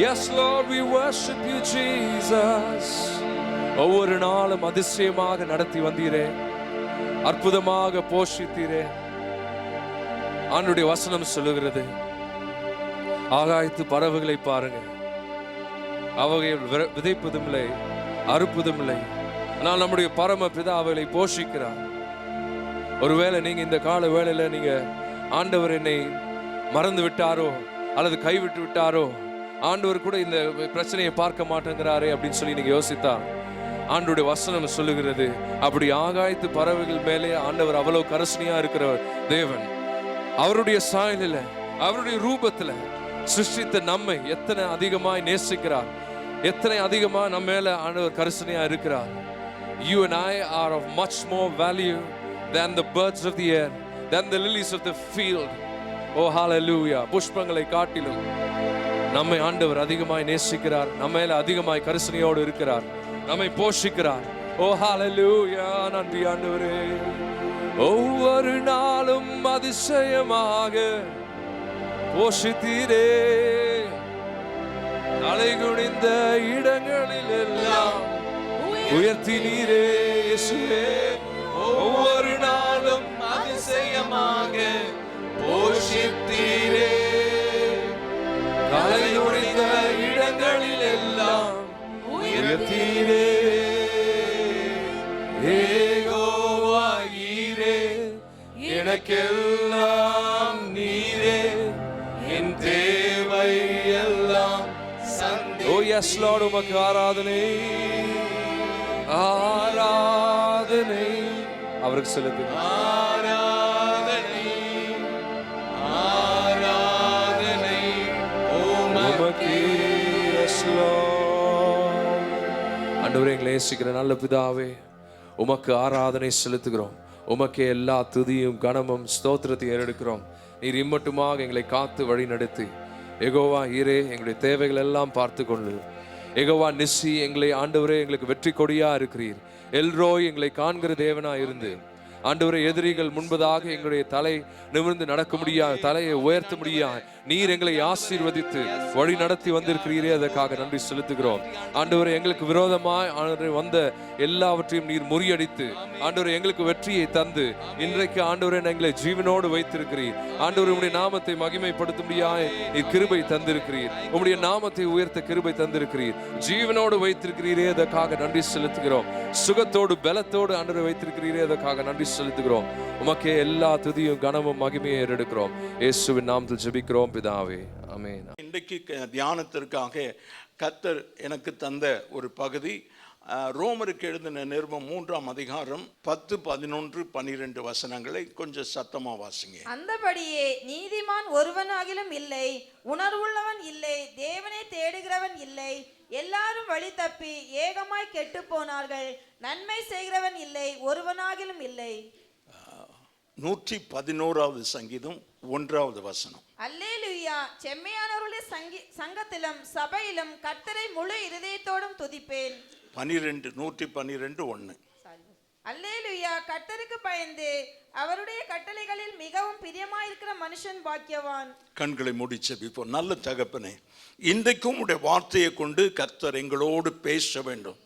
Yes Lord, we worship you Jesus. ஒவ்வொரு நாளும் அதிசயமாக நடத்தி வந்தீரே, அற்புதமாக போஷித்தீரே. ஆண்டுடைய வசனம் சொல்லுகிறது, ஆகாயத்து பறவைகளை பாருங்க, அவைகள் விதைப்பதும் இல்லை, அறுப்பதும் இல்லை, ஆனால் நம்முடைய பரம பிதா அவைகளை போஷிக்கிறார். ஒருவேளை நீங்க இந்த கால வேளையில நீங்க ஆண்டவர் என்னை மறந்து விட்டாரோ அல்லது கைவிட்டு விட்டாரோ, ஆண்டவர் கூட இந்த பிரச்சனையை பார்க்க மாட்டேங்கிறாரே அப்படின்னு சொல்லி நீங்க யோசித்தா, ஆண்டவருடைய வசனம் சொல்லுகிறது, அப்படி ஆகாயத்து பறவைகள் மேலே ஆண்டவர் அவ்வளவு கருசனையா இருக்கிற தேவன், அவருடைய சாயலில் அவருடைய ரூபத்துல சிருஷ்டித்த நம்மை எத்தனை அதிகமாய் நேசிக்கிறார், எத்தனை அதிகமா நம்ம மேல ஆண்டவர் கருசனையா இருக்கிறார். You and I are of much more value than the birds of the air, than the lilies of the field. Oh hallelujah. புஷ்பங்களை காட்டிலும் நம்மை ஆண்டவர் அதிகமாய் நேசிக்கிறார், நம்ம மேல அதிகமாய் கருசனையோடு இருக்கிறார், நம்மை போஷிக்கிறார். Oh hallelujah. நன்றி ஆண்டவரே. ஒவ்வொரு நாளும் அதிசயமாக போஷித்தீரே, தலை குனிந்த இடங்களில் எல்லாம் உயர்த்தினீரே இயேசுவே. ஒவ்வொரு நாளும் அதிசயமாக போஷித்தீரே, தலை குனிந்த இடங்களில் எல்லாம் உயர்த்தீரே. யெகோவா ஈரே, எனக்கெல்லாம் நீரே, என் தேவை எல்லாம் சந்தி. ஓ எஸ் லார்ட், உமக்கு ஆராதனை, ஆராதனை அவருக்கு செலுத்துங்க. ஆராதனை, ஆராதனை உமக்கே. Yes Lord. ஆண்டவரே, எங்களை நேசிக்கிற நல்ல பிதாவே, உமக்கு ஆராதனை செலுத்துகிறோம். உமக்கே எல்லா துதியும் கனமும் ஸ்தோத்திரத்தை ஏறெடுக்கிறோம். நீர் இம்மட்டுமாக எங்களை காத்து வழி நடத்தி, யெகோவா ஈரே, எங்களுடைய தேவைகள் எல்லாம் பார்த்து கொண்டு, யெகோவா நிஸ்ஸி, எங்களை ஆண்டவரே எங்களுக்கு வெற்றி கொடியா இருக்கிறீர். எல்ரோய், எங்களை காண்கிற தேவனா இருந்து ஆண்டவரே, எதிரிகள் முன்பதாக எங்களுடைய தலை நிமிர்ந்து நடக்க முடியாது, தலையை உயர்த்த முடியாது, நீர் எங்களை ஆசீர்வதித்து வழி நடத்தி வந்திருக்கிறீரே, அதற்காக நன்றி செலுத்துகிறோம். ஆண்டவரே, எங்களுக்கு விரோதமாய் ஆண்டவரே வந்த எல்லாவற்றையும் நீர் முறியடித்து ஆண்டவரே எங்களுக்கு வெற்றியை தந்து இன்றைக்கு ஆண்டவரே எங்களை ஜீவனோடு வைத்திருக்கிறீர். ஆண்டவரே, உம்முடைய நாமத்தை மகிமைப்படுத்தும்படியாய் நீர் கிருபை தந்திருக்கிறீர், உம்முடைய நாமத்தை உயர்த்த கிருபை தந்திருக்கிறீர், ஜீவனோடு வைத்திருக்கிறீரே, அதற்காக நன்றி செலுத்துகிறோம். சுகத்தோடு பலத்தோடு ஆண்டவரை வைத்திருக்கிறீரே, அதற்காக நன்றி செலுத்துகிறோம். உமக்கே எல்லா துதியும் கனமும் மகிமையை ஏறெடுக்கிறோம். இயேசுவின் நாமத்தில் ஜெபிக்கிறோம் பிதாவே, ஆமென். இன்றைக்கு தியானத்திற்காக கர்த்தர் எனக்கு தந்த ஒரு பகுதி, ரோமருக்கு எழுதின நிருபம் 3ஆம் அதிகாரம் 10, 11, 12 வசனங்களை கொஞ்சம் சத்தமா வாசிங்க. அந்தபடியே நீதிமான் ஒருவனாகிலும் இல்லை, உணர்வுள்ளவன் இல்லை, தேவனை தேடுகிறவன் இல்லை, எல்லாரும் வழி தப்பி ஏகமாய் கெட்டு போனார்கள், நன்மை செய்கிறவன் இல்லை, ஒருவனாகிலும் இல்லை. 111வது சங்கீதம் 1வது வசனம். அல்லேலூயா. செம்மையானவருடைய சங்கத்திலும் சபையிலும் கர்த்தரை முழு இருதயத்தோடும் துதிப்பேன். 112:1. அல்லேலூயா. கர்த்தருக்கு பயந்து அவருடைய கட்டளைகளில் மிகவும் பிரியமாயிருக்கிற மனுஷன் பாக்கியவான். கண்களை மூடி ஜெபிப்போம். நல்ல தகப்பனே, இன்றைக்கும் உடைய வார்த்தையை கொண்டு கர்த்தர் எங்களோடு பேச வேண்டும்.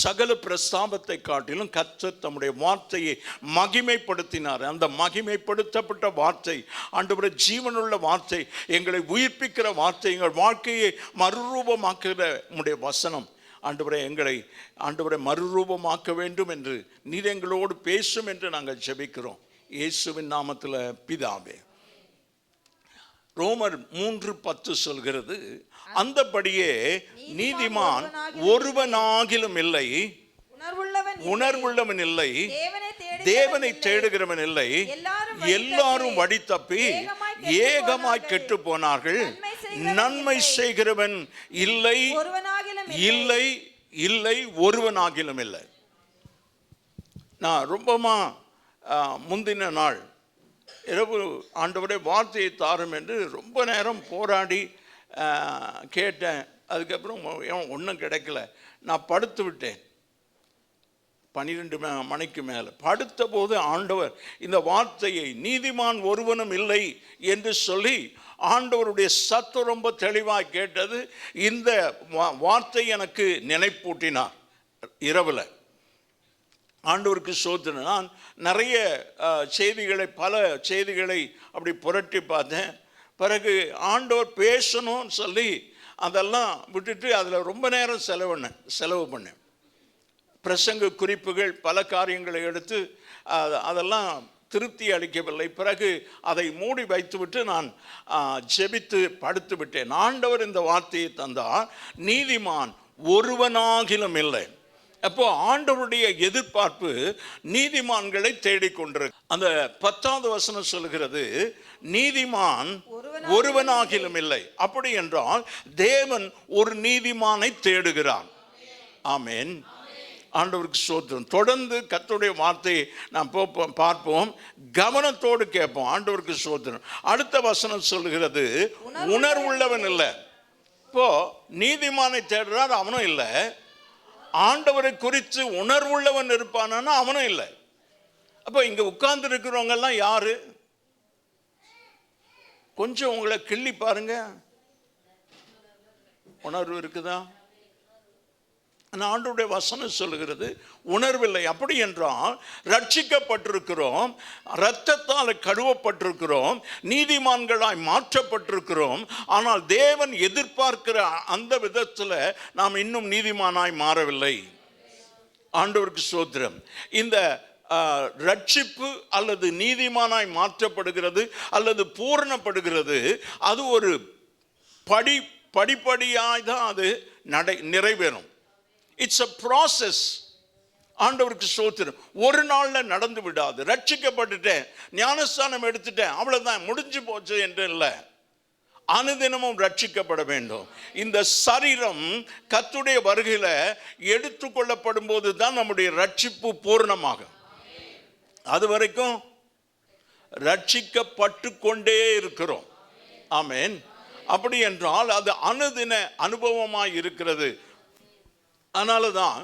சகல பிரஸ்தாபத்தை காட்டிலும் கர்த்தர் தம்முடைய வார்த்தையை மகிமைப்படுத்தினார். அந்த மகிமைப்படுத்தப்பட்ட வார்த்தை ஆண்டவரே ஜீவனுள்ள வார்த்தை, எங்களை உயிர்ப்பிக்கிற வார்த்தை, எங்கள் வாழ்க்கையை மறுரூபமாக்குகிற உம்முடைய வசனம் ஆண்டவரே, எங்களை ஆண்டவரை மறுரூபமாக்க வேண்டும் என்று நீர் எங்களோடு பேசும் என்று நாங்கள் ஜெபிக்கிறோம். இயேசுவின் நாமத்தில் பிதாவே. ரோமர் 3:10 சொல்கிறது, அந்தபடியே நீதிமான் ஒருவனாகிலும் இல்லை, உணர்வுள்ளவன் இல்லை, தேவனை தேடுகிறவன் இல்லை, எல்லாரும் வழி தப்பி ஏகமாய் கெட்டு போனார்கள், நன்மை செய்கிறவன் இல்லை, இல்லை, இல்லை, ஒருவனாகிலும் இல்லை. நான் ரொம்பமா முந்தின நாள் இரவு ஆண்டவரே வார்த்தையை தாரும் என்று ரொம்ப நேரம் போராடி கேட்டேன். அதுக்கப்புறம் ஒன்றும் கிடைக்கல. நான் படுத்து விட்டேன். 12 மணிக்கு மேலே படுத்த போது ஆண்டவர் இந்த வார்த்தையை நீதிமான் ஒருவனும் இல்லை என்று சொல்லி ஆண்டவருடைய சத்தம் ரொம்ப தெளிவாக கேட்டது. இந்த வார்த்தை எனக்கு நினைப்பூட்டினார் இரவில். ஆண்டவருக்கு சோதனை. நான் நிறைய பல செய்திகளை அப்படி புரட்டி பார்த்தேன். பிறகு ஆண்டவர் பேசணும்னு சொல்லி அதெல்லாம் விட்டுட்டு அதில் ரொம்ப நேரம் செலவு பண்ணேன். பிரசங்க குறிப்புகள் பல காரியங்களை எடுத்து அதெல்லாம் திருப்தி அளிக்கவில்லை. பிறகு அதை மூடி வைத்துவிட்டு நான் ஜெபித்து படுத்து விட்டேன். ஆண்டவர் இந்த வார்த்தையை தந்தார், நீதிமான் ஒருவனாகிலும் இல்லை. அப்போ ஆண்டவருடைய எதிர்பார்ப்பு நீதிமான்களை தேடிக்கொண்டிருக்கு. அந்த 10வது வசனம் சொல்கிறது, நீதிமான் ஒருவனாகிலும் இல்லை. அப்படி என்றால் தேவன் ஒரு நீதிமானை தேடுகிறார். ஆமென். ஆண்டவருக்கு ஸ்தோத்திரம். தொடர்ந்து கர்த்தருடைய வார்த்தையை நாம் பார்ப்போம், கவனத்தோடு கேட்போம். ஆண்டவருக்கு ஸ்தோத்திரம். அடுத்த வசனம் சொல்கிறது, உணர்வுள்ளவன் இல்லை. இப்போ நீதிமானை தேடுறார், அவனும் இல்லை. ஆண்டவரை குறித்து உணர்வுள்ளவன் இருப்பானா, அவனும் இல்லை. அப்போ இங்க உட்கார்ந்து இருக்கிறவங்க எல்லாம் யாரு? கொஞ்சம் உங்களை கிள்ளி பாருங்க, உணர்வு இருக்குதா? ஆண்டவருடைய வசனம் சொல்லுகிறது உணர்வில்லை. அப்படி என்றால் ரட்சிக்கப்பட்டிருக்கிறோம், இரத்தத்தால் கழுவப்பட்டிருக்கிறோம், நீதிமான்களாய் மாற்றப்பட்டிருக்கிறோம். ஆனால் தேவன் எதிர்பார்க்கிற அந்த விதத்தில் நாம் இன்னும் நீதிமானாய் மாறவில்லை. ஆண்டவருக்கு ஸ்தோத்திரம். இந்த ரட்சிப்பு அல்லது நீதிமானாய் மாற்றப்படுகிறது அல்லது பூரணப்படுகிறது, அது ஒரு படிப்படியாய் தான் அது நிறைவேறும். It's a process. ஆண்டவருக்கு ஸ்தோத்திரம். ஒரு நாள்ல நடந்து விடாது. ரட்சிக்கப்பட்டுட்டேன், ஞானஸ்தானம் எடுத்துட்டேன், அவ்வளவுதான் முடிஞ்சு போச்சு என்று இல்லை. அனுதினமும் ரட்சிக்கப்பட வேண்டும். இந்த சரீரம் கர்த்தருடைய வருகையில எடுத்துக்கொள்ளப்படும் போது தான் நம்முடைய ரட்சிப்பு பூர்ணமாகும். அது வரைக்கும் ரட்சிக்கப்பட்டு கொண்டே இருக்கிறோம். ஆமென். அப்படி என்றால் அது அனுதின அனுபவமாய் இருக்கிறது. அதனால தான்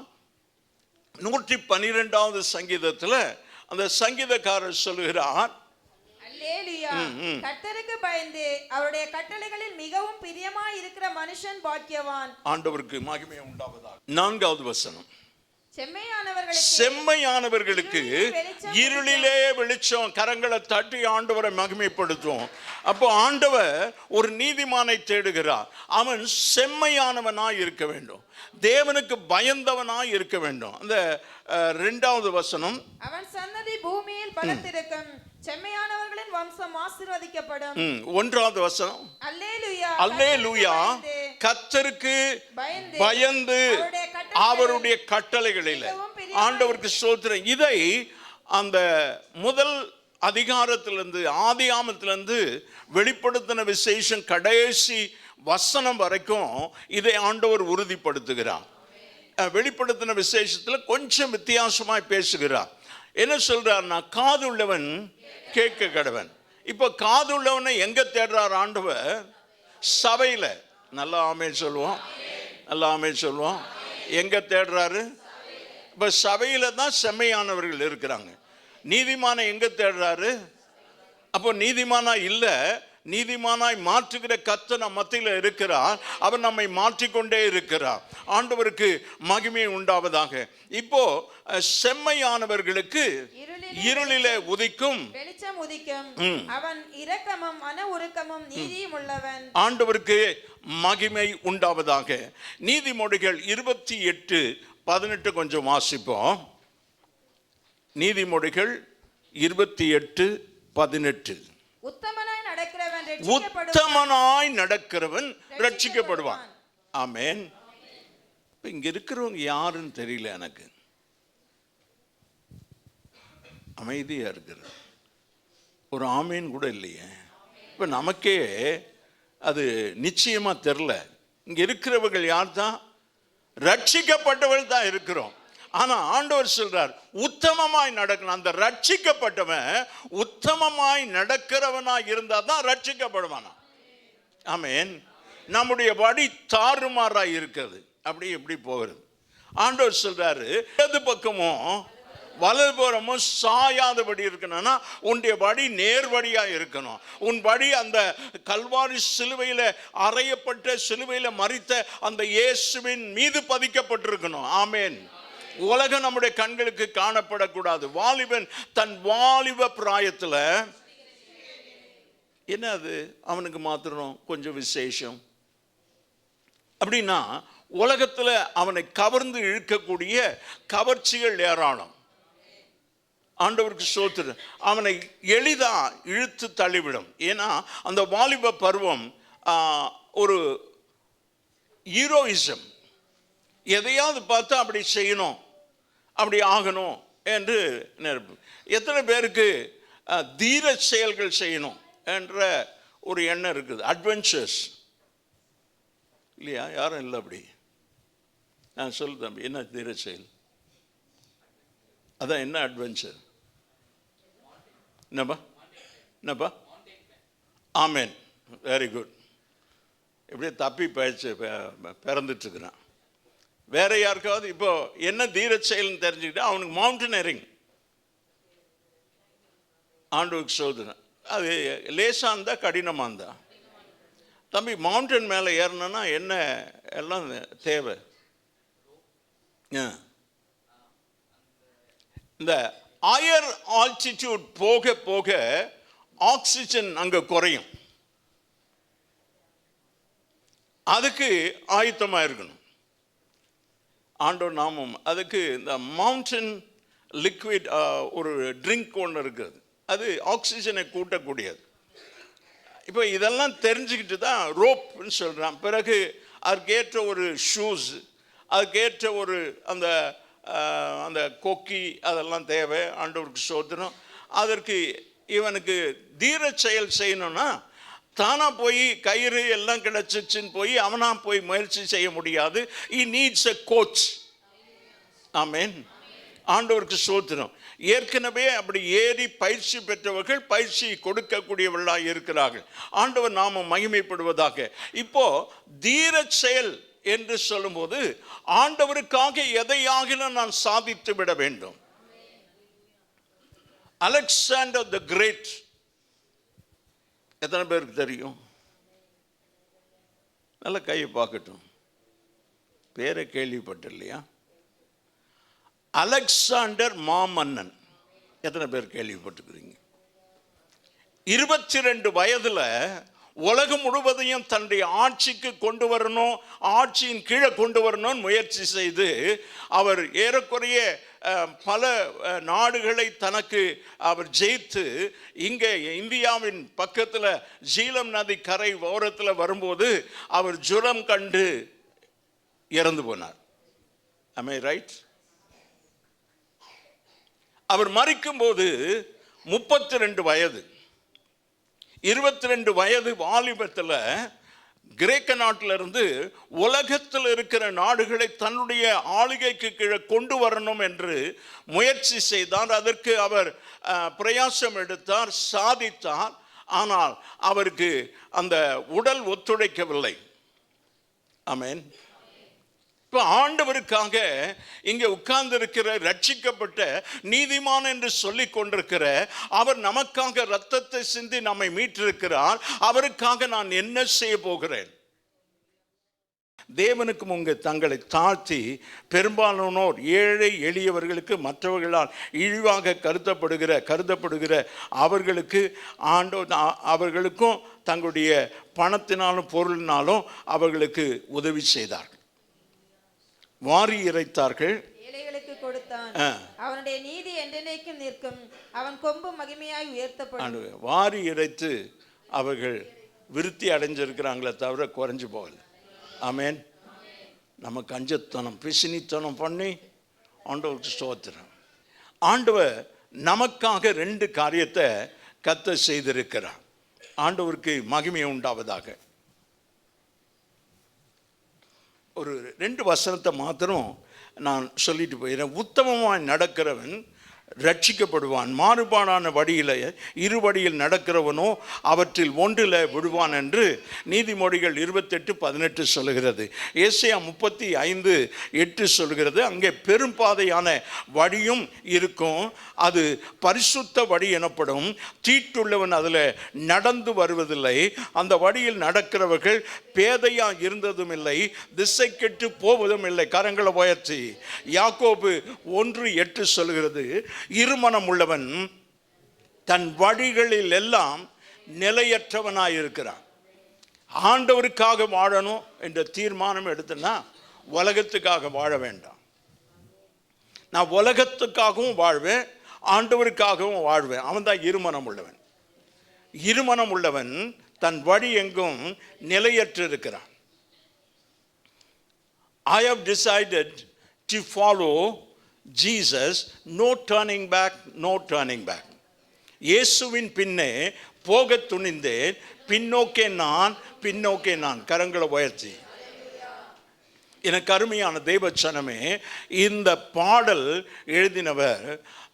112வது சங்கீதத்தில் அந்த சங்கீதக்காரர் சொல்லுகிறார், அல்லேலூயா, கர்த்தருக்கு பயந்து அவருடைய கட்டளைகளில் மிகவும் பிரியமாய் இருக்கிற மனுஷன் பாக்கியவான். ஆண்டவருக்கு மகிமை உண்டாவதாக. 4வது வசனம், செம்மையானவர்களுக்கு இருளிலே வெளிச்சம். கரங்களை தட்டி ஆண்டவரை மகிமைப்படுத்தும். அப்போ ஆண்டவர் ஒரு நீதிமானை தேடுகிறார். அவன் செம்மையானவனாய் இருக்க வேண்டும், தேவனுக்கு பயந்தவனாய் இருக்க வேண்டும். அந்த 2வது வசனம், அவன் சன்னதி பூமியில் பலத்திருக்கும், செம்மையானவர்களின் வம்சம் ஆசீர்வதிக்கப்படும். 1வது வசனம், அல்லேலூயா, அல்லேலூயா, கர்த்தருக்கு பயந்து அவருடைய கட்டளைகளில். ஆண்டவருக்கு ஸ்தோத்திரம். இதை அந்த முதல் அதிகாரத்திலிருந்து ஆதியாமத்திலிருந்து வெளிப்படுத்தின விசேஷம் கடைசி வசனம் வரைக்கும் இதை ஆண்டவர் உறுதிப்படுத்துகிறார். வெளிப்படுத்தின விசேஷத்தில் கொஞ்சம் வித்தியாசமாய் பேசுகிறார். என்ன சொல்றார்னா, காதுள்ளவன் கேட்க கடவன். இப்போ காதுள்ளவனை எங்க தேடுறார் ஆண்டவர்? சபையில. நல்லா ஆமென் சொல்லுவோம், நல்லா ஆமென் சொல்லுவோம். எங்க தேடுறாரு? இப்ப சபையில தான் செம்மையானவர்கள் இருக்கிறாங்க. நீதிமானை எங்க தேடுறாரு? அப்போ நீதிமானா இல்ல, நீதிமானாய் மாற்றுகிற கர்த்தர் நம் மத்தியில் இருக்கிறார். அவர் நம்மை மாற்றிக்கொண்டே இருக்கிறார். ஆண்டவருக்கு மகிமை உண்டாவதாக. இப்போ செம்மையானவர்களுக்கு இருளிலே உதிக்கும் வெளிச்சம் உதிக்கும். அவன் இரக்கமும் மன உருக்கமும் நீதியும் உள்ளவன். ஆண்டவருக்கு மகிமை உண்டாவதாக. நீதிமொழிகள் 28:18 கொஞ்சம் வாசிப்போம். நீதிமொழிகள் 28:18. உத்தமனாய் நடக்கிறவன் ரட்சிக்கப்படுவான். ஆமென். இங்க இருக்கிறவங்க யாருன்னு தெரியல எனக்கு. அமைதியா இருக்கிறது, ஒரு ஆமேன் கூட இல்லையே. இப்ப நமக்கே அது நிச்சயமா தெரியல. இங்க இருக்கிறவர்கள் யார் தான்? ரட்சிக்கப்பட்டவர்கள் தான் இருக்கிறோம். ஆனா ஆண்டவர் சொல்றார், உத்தமமாய் நடக்கணும். அந்த ரட்சிக்கப்பட்டவன் உத்தமமாய் நடக்கிறவனாய் இருந்தா தான் ரட்சிக்கப்படுவானா. ஆமென். நம்முடைய வழி தாறுமாறாய் இருக்கிறது, அப்படி எப்படி போகிறது. ஆண்டவர் சொல்றாரு, இடது பக்கமும் வலதுபுறமும் சாயாதபடி இருக்கணும்னா உன்னுடைய வழி நேர்வழியா இருக்கணும். உன் வழி அந்த கல்வாரி சிலுவையில அறையப்பட்ட சிலுவையில மரித்த அந்த இயேசுவின் மீது பதிக்கப்பட்டிருக்கணும். ஆமென். உலகம் நம்முடைய கண்களுக்கு காணப்படக்கூடாது. வாலிபன் தன் வாலிப பிராயத்தில் என்ன அது அவனுக்கு மாத்திரம் கொஞ்சம் விசேஷம் அப்படின்னா, உலகத்தில் அவனை கவர்ந்து இழுக்கக்கூடிய கவர்ச்சிகள் ஏராளம். ஆண்டவருக்கு ஸ்தோத்திரம். அவனை எளிதா இழுத்து தள்ளிவிடும். ஏன்னா அந்த வாலிப பருவம் ஒரு ஹீரோயிசம், எதையாவது பார்த்தா அப்படி செய்யணும், அப்படி ஆகணும் என்று நினைப்பு. எத்தனை பேருக்கு தீர செயல்கள் செய்யணும் என்ற ஒரு எண்ணம் இருக்குது? அட்வென்ச்சர்ஸ் இல்லையா? யாரும் இல்லை அப்படி. நான் சொல்லு தம்பி, என்ன தீர செயல்? அதான் என்ன அட்வென்ச்சர்? என்னப்பா? ஆமேன், வெரி குட். இப்படியே தப்பி பயிற்சி பிறந்துட்டுருக்குறான். வேற யாருக்காவது இப்போ என்ன தீர செயல்னு தெரிஞ்சுக்கிட்டா அவனுக்கு மவுண்டனரிங், ஆண்டவருக்கு சோதனை. அது லேசாக இருந்தால் கடினமாக இருந்தா? தம்பி, மவுண்டன் மேலே ஏறணும்னா என்ன எல்லாம் தேவை? இந்த ஹையர் ஆல்டிடியூட் போக போக ஆக்சிஜன் அங்கே குறையும். அதுக்கு ஆயத்தமாக இருக்கணும். ஆண்டவர் நாமம் அதுக்கு இந்த மவுண்டன் லிக்விட் ஒரு ட்ரிங்க் ஒன்று இருக்குது, அது ஆக்சிஜனை கூட்டக்கூடியது. இப்போ இதெல்லாம் தெரிஞ்சுக்கிட்டு தான் ரோப்னு சொல்கிறான். பிறகு அதுக்கேற்ற ஒரு ஷூஸ், அதுக்கேற்ற ஒரு அந்த அந்த கொக்கி, அதெல்லாம் தேவை. ஆண்டவருக்கு சோதனம். அதற்கு இவனுக்கு தீர செயல் செய்யணும்னா தானா போய் கயிறு எல்லாம் கிடைச்சிச்சின்னு போய் அவனா போய் முயற்சி செய்ய முடியாது. he needs a coach. ஆமென். ஆண்டவருக்கு சோதனம். ஏற்கனவே அப்படி ஏறி பயிற்சி பெற்றவர்கள் பயிற்சி கொடுக்கக்கூடியவர்களாக இருக்கிறார்கள். ஆண்டவர் நாம மகிமைப்படுவதாக. இப்போ தீர செயல் என்று சொல்லும்போது ஆண்டவருக்காக எதையாகிலும் நான் சாதித்து விட வேண்டும். அலெக்சாண்டர் தி கிரேட் எத்தனை பேருக்கு தெரியும்? நல்ல கையை பார்க்கட்டும். பேரை கேள்விப்பட்ட இல்லையா? அலெக்சாண்டர் மாமன்னன் எத்தனை பேர் கேள்விப்பட்டிருக்கிறீங்க? 22 வயதுல உலகம் முழுவதையும் தன்னுடைய ஆட்சிக்கு கொண்டு வரணும், ஆட்சியின் கீழே கொண்டு வரணும்னு முயற்சி செய்து அவர் ஏறக்குறைய பல நாடுகளை தனக்கு அவர் ஜெயித்து இங்கே இந்தியாவின் பக்கத்தில் ஜீலம் நதி கரை ஓரத்தில் வரும்போது அவர் ஜுரம் கண்டு இறந்து போனார். am I right? அவர் மரிக்கும் போது 32 வயது. 22 வயது வாலிபத்தில் கிரேக்க நாட்டிலிருந்து உலகத்தில் இருக்கிற நாடுகளை தன்னுடைய ஆளுகைக்கு கீழே கொண்டு வரணும் என்று முயற்சி செய்தார். அதற்கு அவர் பிரயாசம் எடுத்தார், சாதித்தார். ஆனால் அவருக்கு அந்த உடல் ஒத்துழைக்கவில்லை. ஆமென். இப்போ ஆண்டவருக்காக இங்கே உட்கார்ந்து இருக்கிற ரட்சிக்கப்பட்ட நீதிமான் என்று சொல்லிக் கொண்டிருக்கிற அவர் நமக்காக இரத்தத்தை சிந்தி நம்மை மீட்டிருக்கிறார். அவருக்காக நான் என்ன செய்ய போகிறேன்? தேவனுக்கு முன்பு தங்களை தாழ்த்தி பெரும்பாலானோர் ஏழை எளியவர்களுக்கு மற்றவர்களால் இழிவாக கருதப்படுகிற அவர்களுக்கு அவர்களுக்கும் தங்களுடைய பணத்தினாலும் பொருளினாலும் அவர்களுக்கு உதவி செய்தார்கள். வாரி இறைத்தார்கள், ஏழைகளுக்கு கொடுத்தான். அவனுடைய நீதி என்றென்றைக்கும் நிற்கும். அவன் கொம்பு மகிமையாய் உயர்த்தப்படும். வாரி இறைத்து அவர்கள் விருத்தி அடைஞ்சிருக்கிறாங்களே தவிர குறைஞ்சு போகல. ஆமென். நம்ம கஞ்சத்தனம் பிசினித்தனம் பண்ணி ஆண்டவருக்கு ஸ்தோத்திரம். ஆண்டவர் நமக்காக 2 காரியத்தை கர்த்தர் செய்திருக்கிறார். ஆண்டவருக்கு மகிமை உண்டாவதாக. ஒரு 2 வசனத்தை மாத்திரம் நான் சொல்லிட்டு போயிடுறேன். உத்தமமாய் நடக்கிறவன் ரட்சிக்கப்படுவான். மாறுபாடான வழியில் இரு வழியில் நடக்கிறவனோ அவற்றில் ஒன்றில் விடுவான் என்று நீதிமொழிகள் 28:18 சொல்லுகிறது. ஏசாயா 35:8 சொல்கிறது. அங்கே பெரும்பாதையான வழியும் இருக்கும், அது பரிசுத்த வழி எனப்படும். தீட்டுள்ளவன் அதில் நடந்து வருவதில்லை. அந்த வழியில் நடக்கிறவர்கள் பேதையா இருந்ததும் இல்லை, திசை கெட்டு போவதும் இல்லை. கரங்களை உயர்த்தி யாக்கோபு 1:8 சொல்கிறது, இருமனம் உள்ளவன் தன் வழிகளில் எல்லாம் நிலையற்றவனாயிருக்கிறான். ஆண்டவருக்காக வாழணும் என்ற தீர்மானம் எடுத்தனா உலகத்துக்காக வாழ வேண்டாம். நான் உலகத்துக்காகவும் வாழ்வேன், ஆண்டவருக்காகவும் வாழ்வேன். அவன் தான் இருமனம் உள்ளவன். இருமனம் உள்ளவன் தன் வழி எங்கும் நிலையற்றிருக்கிறான். I have decided to follow Jesus, no turning back, no turning back. இயேசுவின் பின்னே போக துணிந்தேன், பின்னோக்கே நான். கரங்களை உயர்த்தி. எனக்கு அருமையான தேவச்சனமே, இந்த பாடல் எழுதினவர்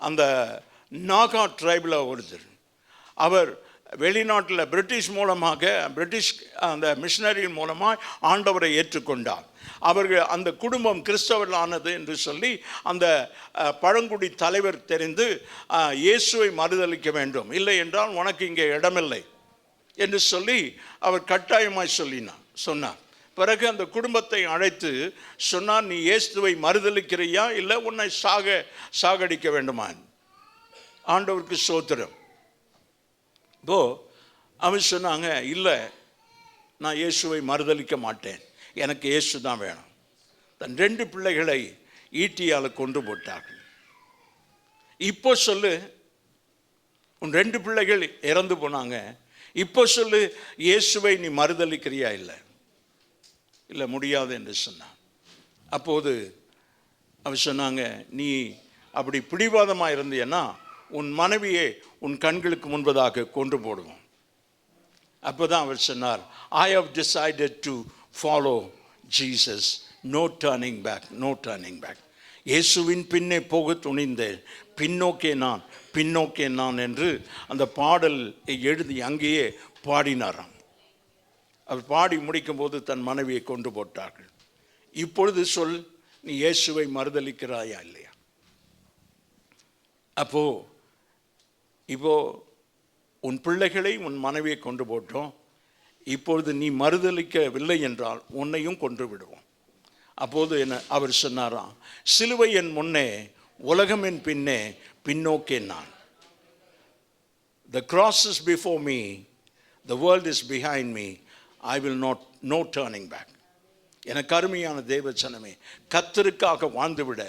அந்த நாகா ட்ரைபில் ஒருத்தர். அவர் வெளிநாட்டில் பிரிட்டிஷ் அந்த மிஷனரியின் மூலமாக ஆண்டவரை ஏற்றுக்கொண்டார். அவர்கள் அந்த குடும்பம் கிறிஸ்தவர்கள் ஆனது என்று சொல்லி அந்த பழங்குடி தலைவர் தெரிந்து இயேசுவை மறுதலிக்க வேண்டும், இல்லை என்றால் உனக்கு இங்கே இடமில்லை என்று சொல்லி அவர் கட்டாயமாய் சொன்னார். பிறகு அந்த குடும்பத்தை அழைத்து சொன்னார், நீ இயேசுவை மறுதலிக்கிறியா இல்லை உன்னை சாகடிக்க வேண்டுமா? ஆண்டவருக்கு ஸ்தோத்திரம். இப்போ அவன் சொன்னாங்க, இல்லை நான் இயேசுவை மறுதலிக்க மாட்டேன், எனக்கு இயேசு தான் வேணும். தன் 2 பிள்ளைகளை ஈட்டியால் கொண்டு போட்டார்கள். இப்போ சொல்லு, உன் 2 பிள்ளைகள் இறந்து போனாங்க, இப்போ சொல்லு இயேசுவை நீ மறுதலிக்கிறியா? இல்லை முடியாது என்று சொன்னான். அப்போது அவர் சொன்னாங்க, நீ அப்படி பிடிவாதமாக இருந்தீன்னா உன் மனைவியை உன் கண்களுக்கு முன்பதாக கொண்டு போடுவோம். அப்போ தான் அவர் சொன்னார், I have decided to follow Jesus, no turning back, no turning back. இயேசுவின் பின்னே போக துணிந்தேன், பின்னோக்கே நான் என்று அந்த பாடல் எழுதி அங்கேயே பாடினாராம். அவர் பாடி முடிக்கும் போது தன் மனைவியை கொண்டு போட்டார்கள். இப்பொழுது சொல், நீ இயேசுவை மறுதலிக்கிறாயா இல்லையா? இப்போ உன் பிள்ளைகளை உன் மனைவியை கொண்டு போட்டோம், இப்பொழுது நீ மறுதலிக்கவில்லை என்றால் உன்னையும் கொன்று விடுவோம். அப்போது அவர் சொன்னாராம், சிலுவை என் முன்னே, உலகம் என் பின்னோக்கே நான். The cross is before me, the world is behind me, I will no turning back. எனக்கு அருமையான தேவச்சனமே, கர்த்தருக்காக வாழ்ந்துவிட,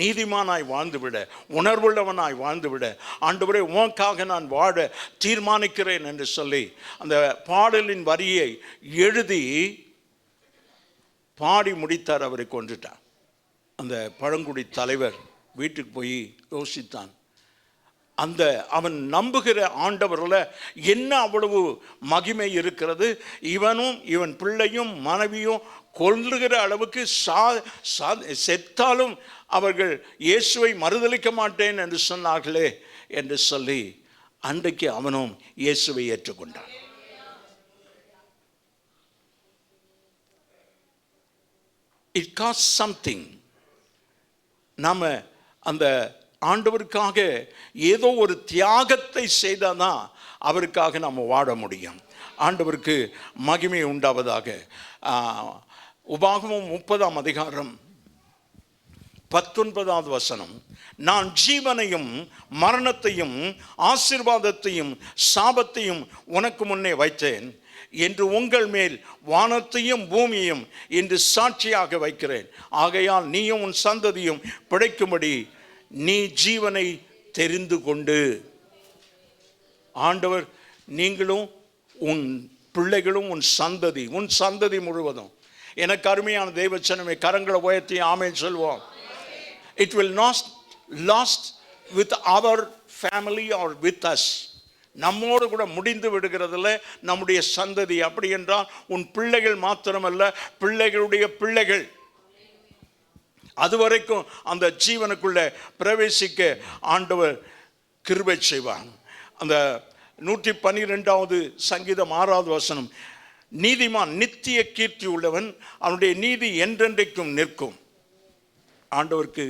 நீதிமானாய் வாழ்ந்துவிட, உணர்வுள்ளவனாய் வாழ்ந்துவிட, ஆண்டவரே உமக்காக நான் வாழ தீர்மானிக்கிறேன் என்று சொல்லி அந்த பாடலின் வரியை எழுதி பாடி முடித்தார். அவரை கொன்றுட்டார். அந்த பழங்குடி தலைவர் வீட்டுக்கு போய் யோசித்தான், அந்த அவன் நம்புகிற ஆண்டவரில் என்ன அவ்வளவு மகிமை இருக்கிறது, இவனும் இவன் பிள்ளையும் மனைவியும் கொல்லுகிற அளவுக்கு செத்தாலும் அவர்கள் இயேசுவை மறுதலிக்க மாட்டேன் என்று சொன்னார்களே என்று சொல்லி அன்றைக்கு அவனும் இயேசுவை ஏற்றுக்கொண்டான். It cost something. நாம் அந்த ஆண்டவருக்காக ஏதோ ஒரு தியாகத்தை செய்தால் தான் அவருக்காக நாம் வாழ முடியும். ஆண்டவருக்கு மகிமை உண்டாவதாக. உபாகமம் 30:19 நான் ஜீவனையும் மரணத்தையும் ஆசீர்வாதத்தையும் சாபத்தையும் உனக்கு முன்னே வைத்தேன் என்று உங்கள் மேல் வானத்தையும் பூமியையும் இன்று சாட்சியாக வைக்கிறேன். ஆகையால் நீயும் உன் சந்ததியும் பிழைக்கும்படி நீ ஜீவனை தெரிந்து கொண்டு. ஆண்டவர் நீங்களும் உன் பிள்ளைகளும் உன் சந்ததி முழுவதும். எனக்கு அருமையான தெய்வச்சனமே, கரங்களை உயர்த்தி ஆமென் சொல்வோம். It will not last with our family or with us. நம்மோடு கூட முடிந்து விடுகிறதில்ல நம்முடைய சந்ததி. அப்படி என்றால் உன் பிள்ளைகள் மாத்திரமல்ல, பிள்ளைகளுடைய பிள்ளைகள். அது வரைக்கும் அந்த ஜீவனுக்குள்ள பிரவேசிக்க ஆண்டவர் கிருபை செய்வார். அந்த 112வது சங்கீதம் 6வது வசனம், நீதிமான் நித்திய கீர்த்தி உள்ளவன், அவனுடைய நீதி என்றென்றைக்கும் நிற்கும். ஆண்டவருக்கு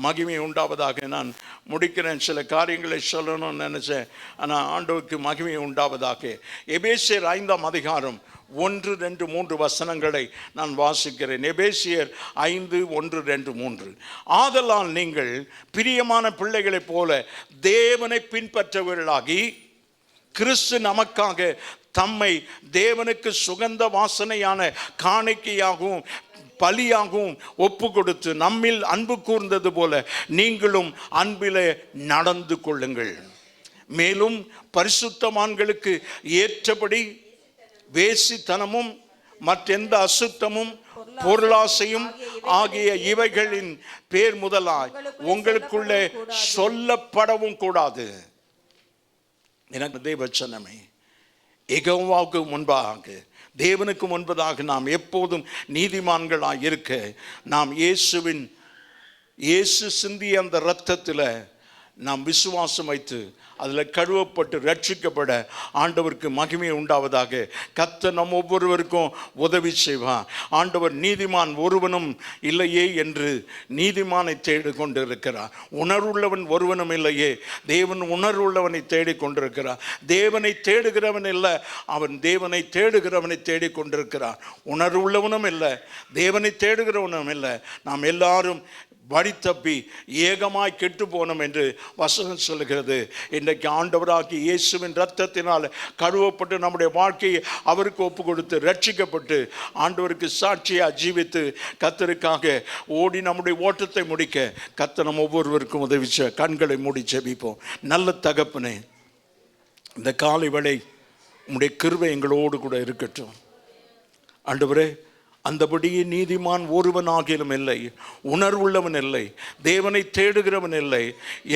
மகிமை உண்டாவதாக. நான் முடிக்கிறேன், சில காரியங்களை சொல்லணும்னு நினைச்சேன், ஆனால் ஆண்டவருக்கு மகிமை உண்டாவதாக. எபேசியர் 5ஆம் அதிகாரம் 1, 2, 3 வசனங்களை நான் வாசிக்கிறேன். எபேசியர் 5, 1, 2, 3. ஆதலால் நீங்கள் பிரியமான பிள்ளைகளைப் போல தேவனை பின்பற்றவர்களாகி, கிறிஸ்து நமக்காக தம்மை தேவனுக்கு சுகந்த வாசனையான காணிக்கையாகவும் பலியாகவும் ஒப்பு கொடுத்து நம்மில் அன்பு கூர்ந்தது போல நீங்களும் அன்பிலே நடந்து கொள்ளுங்கள். மேலும் பரிசுத்தவான்களுக்கு ஏற்றபடி வேசித்தனமும் மற்றெந்த அசுத்தமும் பொருளாசையும் ஆகிய இவைகளின் பேர் முதலாய் உங்களுக்குள்ளே சொல்லப்படவும் கூடாது. எனக்கு தேவச்சனமே, யெகோவாவுக்கு முன்பாக, தேவனுக்கு முன்பதாக நாம் எப்போதும் நீதிமான்களாக இருக்க, நாம் இயேசு சிந்திய அந்த இரத்தத்தில் நாம் விசுவாசம் வைத்து அதில் கழுவப்பட்டு ரட்சிக்கப்பட ஆண்டவருக்கு மகிமை உண்டாவதாக. கர்த்தர் நம் ஒவ்வொருவருக்கும் உதவி செய்வார். ஆண்டவர் நீதிமான் ஒருவனும் இல்லையே என்று நீதிமானை தேடி கொண்டிருக்கிறார். உணர்வுள்ளவன் ஒருவனும் இல்லையே, தேவன் உணர்வுள்ளவனை தேடி கொண்டிருக்கிறார். தேவனை தேடுகிறவன் இல்லை, அவன் தேவனை தேடுகிறவனை தேடி கொண்டிருக்கிறார். உணர்வுள்ளவனும் இல்லை, தேவனை தேடுகிறவனும் இல்லை. நாம் எல்லாரும் வழி தப்பி ஏகமாய் கெட்டு போனோம் என்று வசனம் சொல்லுகிறது. இன்றைக்கு ஆண்டவராகி இயேசுவின் இரத்தத்தினால் கழுவப்பட்டு நம்முடைய வாழ்க்கையை அவருக்கு ஒப்பு கொடுத்து ரட்சிக்கப்பட்டு ஆண்டவருக்கு சாட்சியாக ஜீவித்து கர்த்தருக்காக ஓடி நம்முடைய ஓட்டத்தை முடிக்க கர்த்தர் நம் ஒவ்வொருவருக்கும் உதவிச்ச. கண்களை மூடி ஜெபிப்போம். நல்ல தகப்பனே, இந்த காலை வேளை உம்முடைய கிருபை எங்களோடு கூட இருக்கட்டும். ஆண்டவரே, அந்தபடியே நீதிமான் ஒருவனாகிலும் இல்லை, உணர்வுள்ளவன் இல்லை, தேவனை தேடுகிறவன் இல்லை,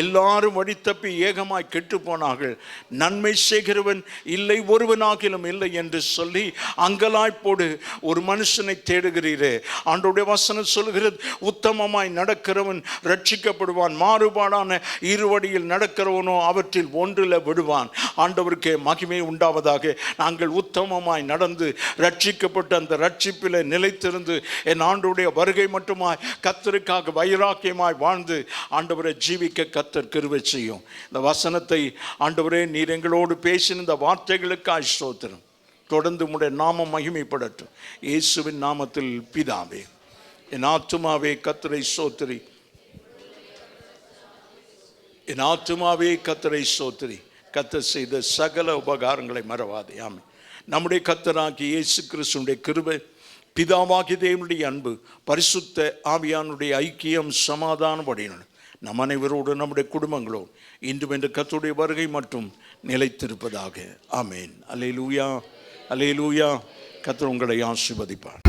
எல்லாரும் வழி தப்பி ஏகமாய் கெட்டு போனார்கள், நன்மை செய்கிறவன் இல்லை, ஒருவனாகிலும் இல்லை என்று சொல்லி அங்கலாய்ப்போடு ஒரு மனுஷனை தேடுகிறீரே. ஆண்டவருடைய வசனம் சொல்கிறது, உத்தமமாய் நடக்கிறவன் ரட்சிக்கப்படுவான், மாறுபாடான இருவடியில் நடக்கிறவனோ அவற்றில் ஒன்றில் விடுவான். ஆண்டவருக்கே மகிமை உண்டாவதாக. நாங்கள் உத்தமமாய் நடந்து ரட்சிக்கப்பட்டு அந்த ரட்சிப்பில் நிலைத்திருந்து என் ஆண்டவருடைய வருகை மட்டுமாய் கர்த்தருக்காக வைராக்கியமாய் வாழ்ந்து ஆண்டவரை ஜீவிக்க கர்த்தர் கிருபை செய்யும். இந்த வசனத்தை ஆண்டவரே நீர் எங்களோடு பேசின இந்த வார்த்தைகளுக்காய் ஸ்தோத்திரம். தொடர்ந்து உம்முடைய நாமம் மகிமைப்படட்டும். இயேசுவின் நாமத்தில் பிதாவே. என் ஆத்துமாவே கர்த்தரை ஸ்தோத்திரி, என் ஆத்துமாவே கர்த்தரை ஸ்தோத்திரி. கர்த்தர் செய்த சகல உபகாரங்களை மறவாதே. ஆமென். நம்முடைய கர்த்தராகிய இயேசு கிறிஸ்துவினுடைய கிருபை, பிதாவாகிய தேவனுடைய அன்பு, பரிசுத்த ஆவியானுடைய ஐக்கியம், சமாதானப்படின நம் அனைவரோடு நம்முடைய குடும்பங்களோடு இன்றும் என்று கர்த்தருடைய வருகை மட்டும் நிலைத்திருப்பதாக. ஆமென். அல்லேலூயா, அல்லேலூயா. கர்த்தர் உங்களை ஆசீர்வதிப்பார்.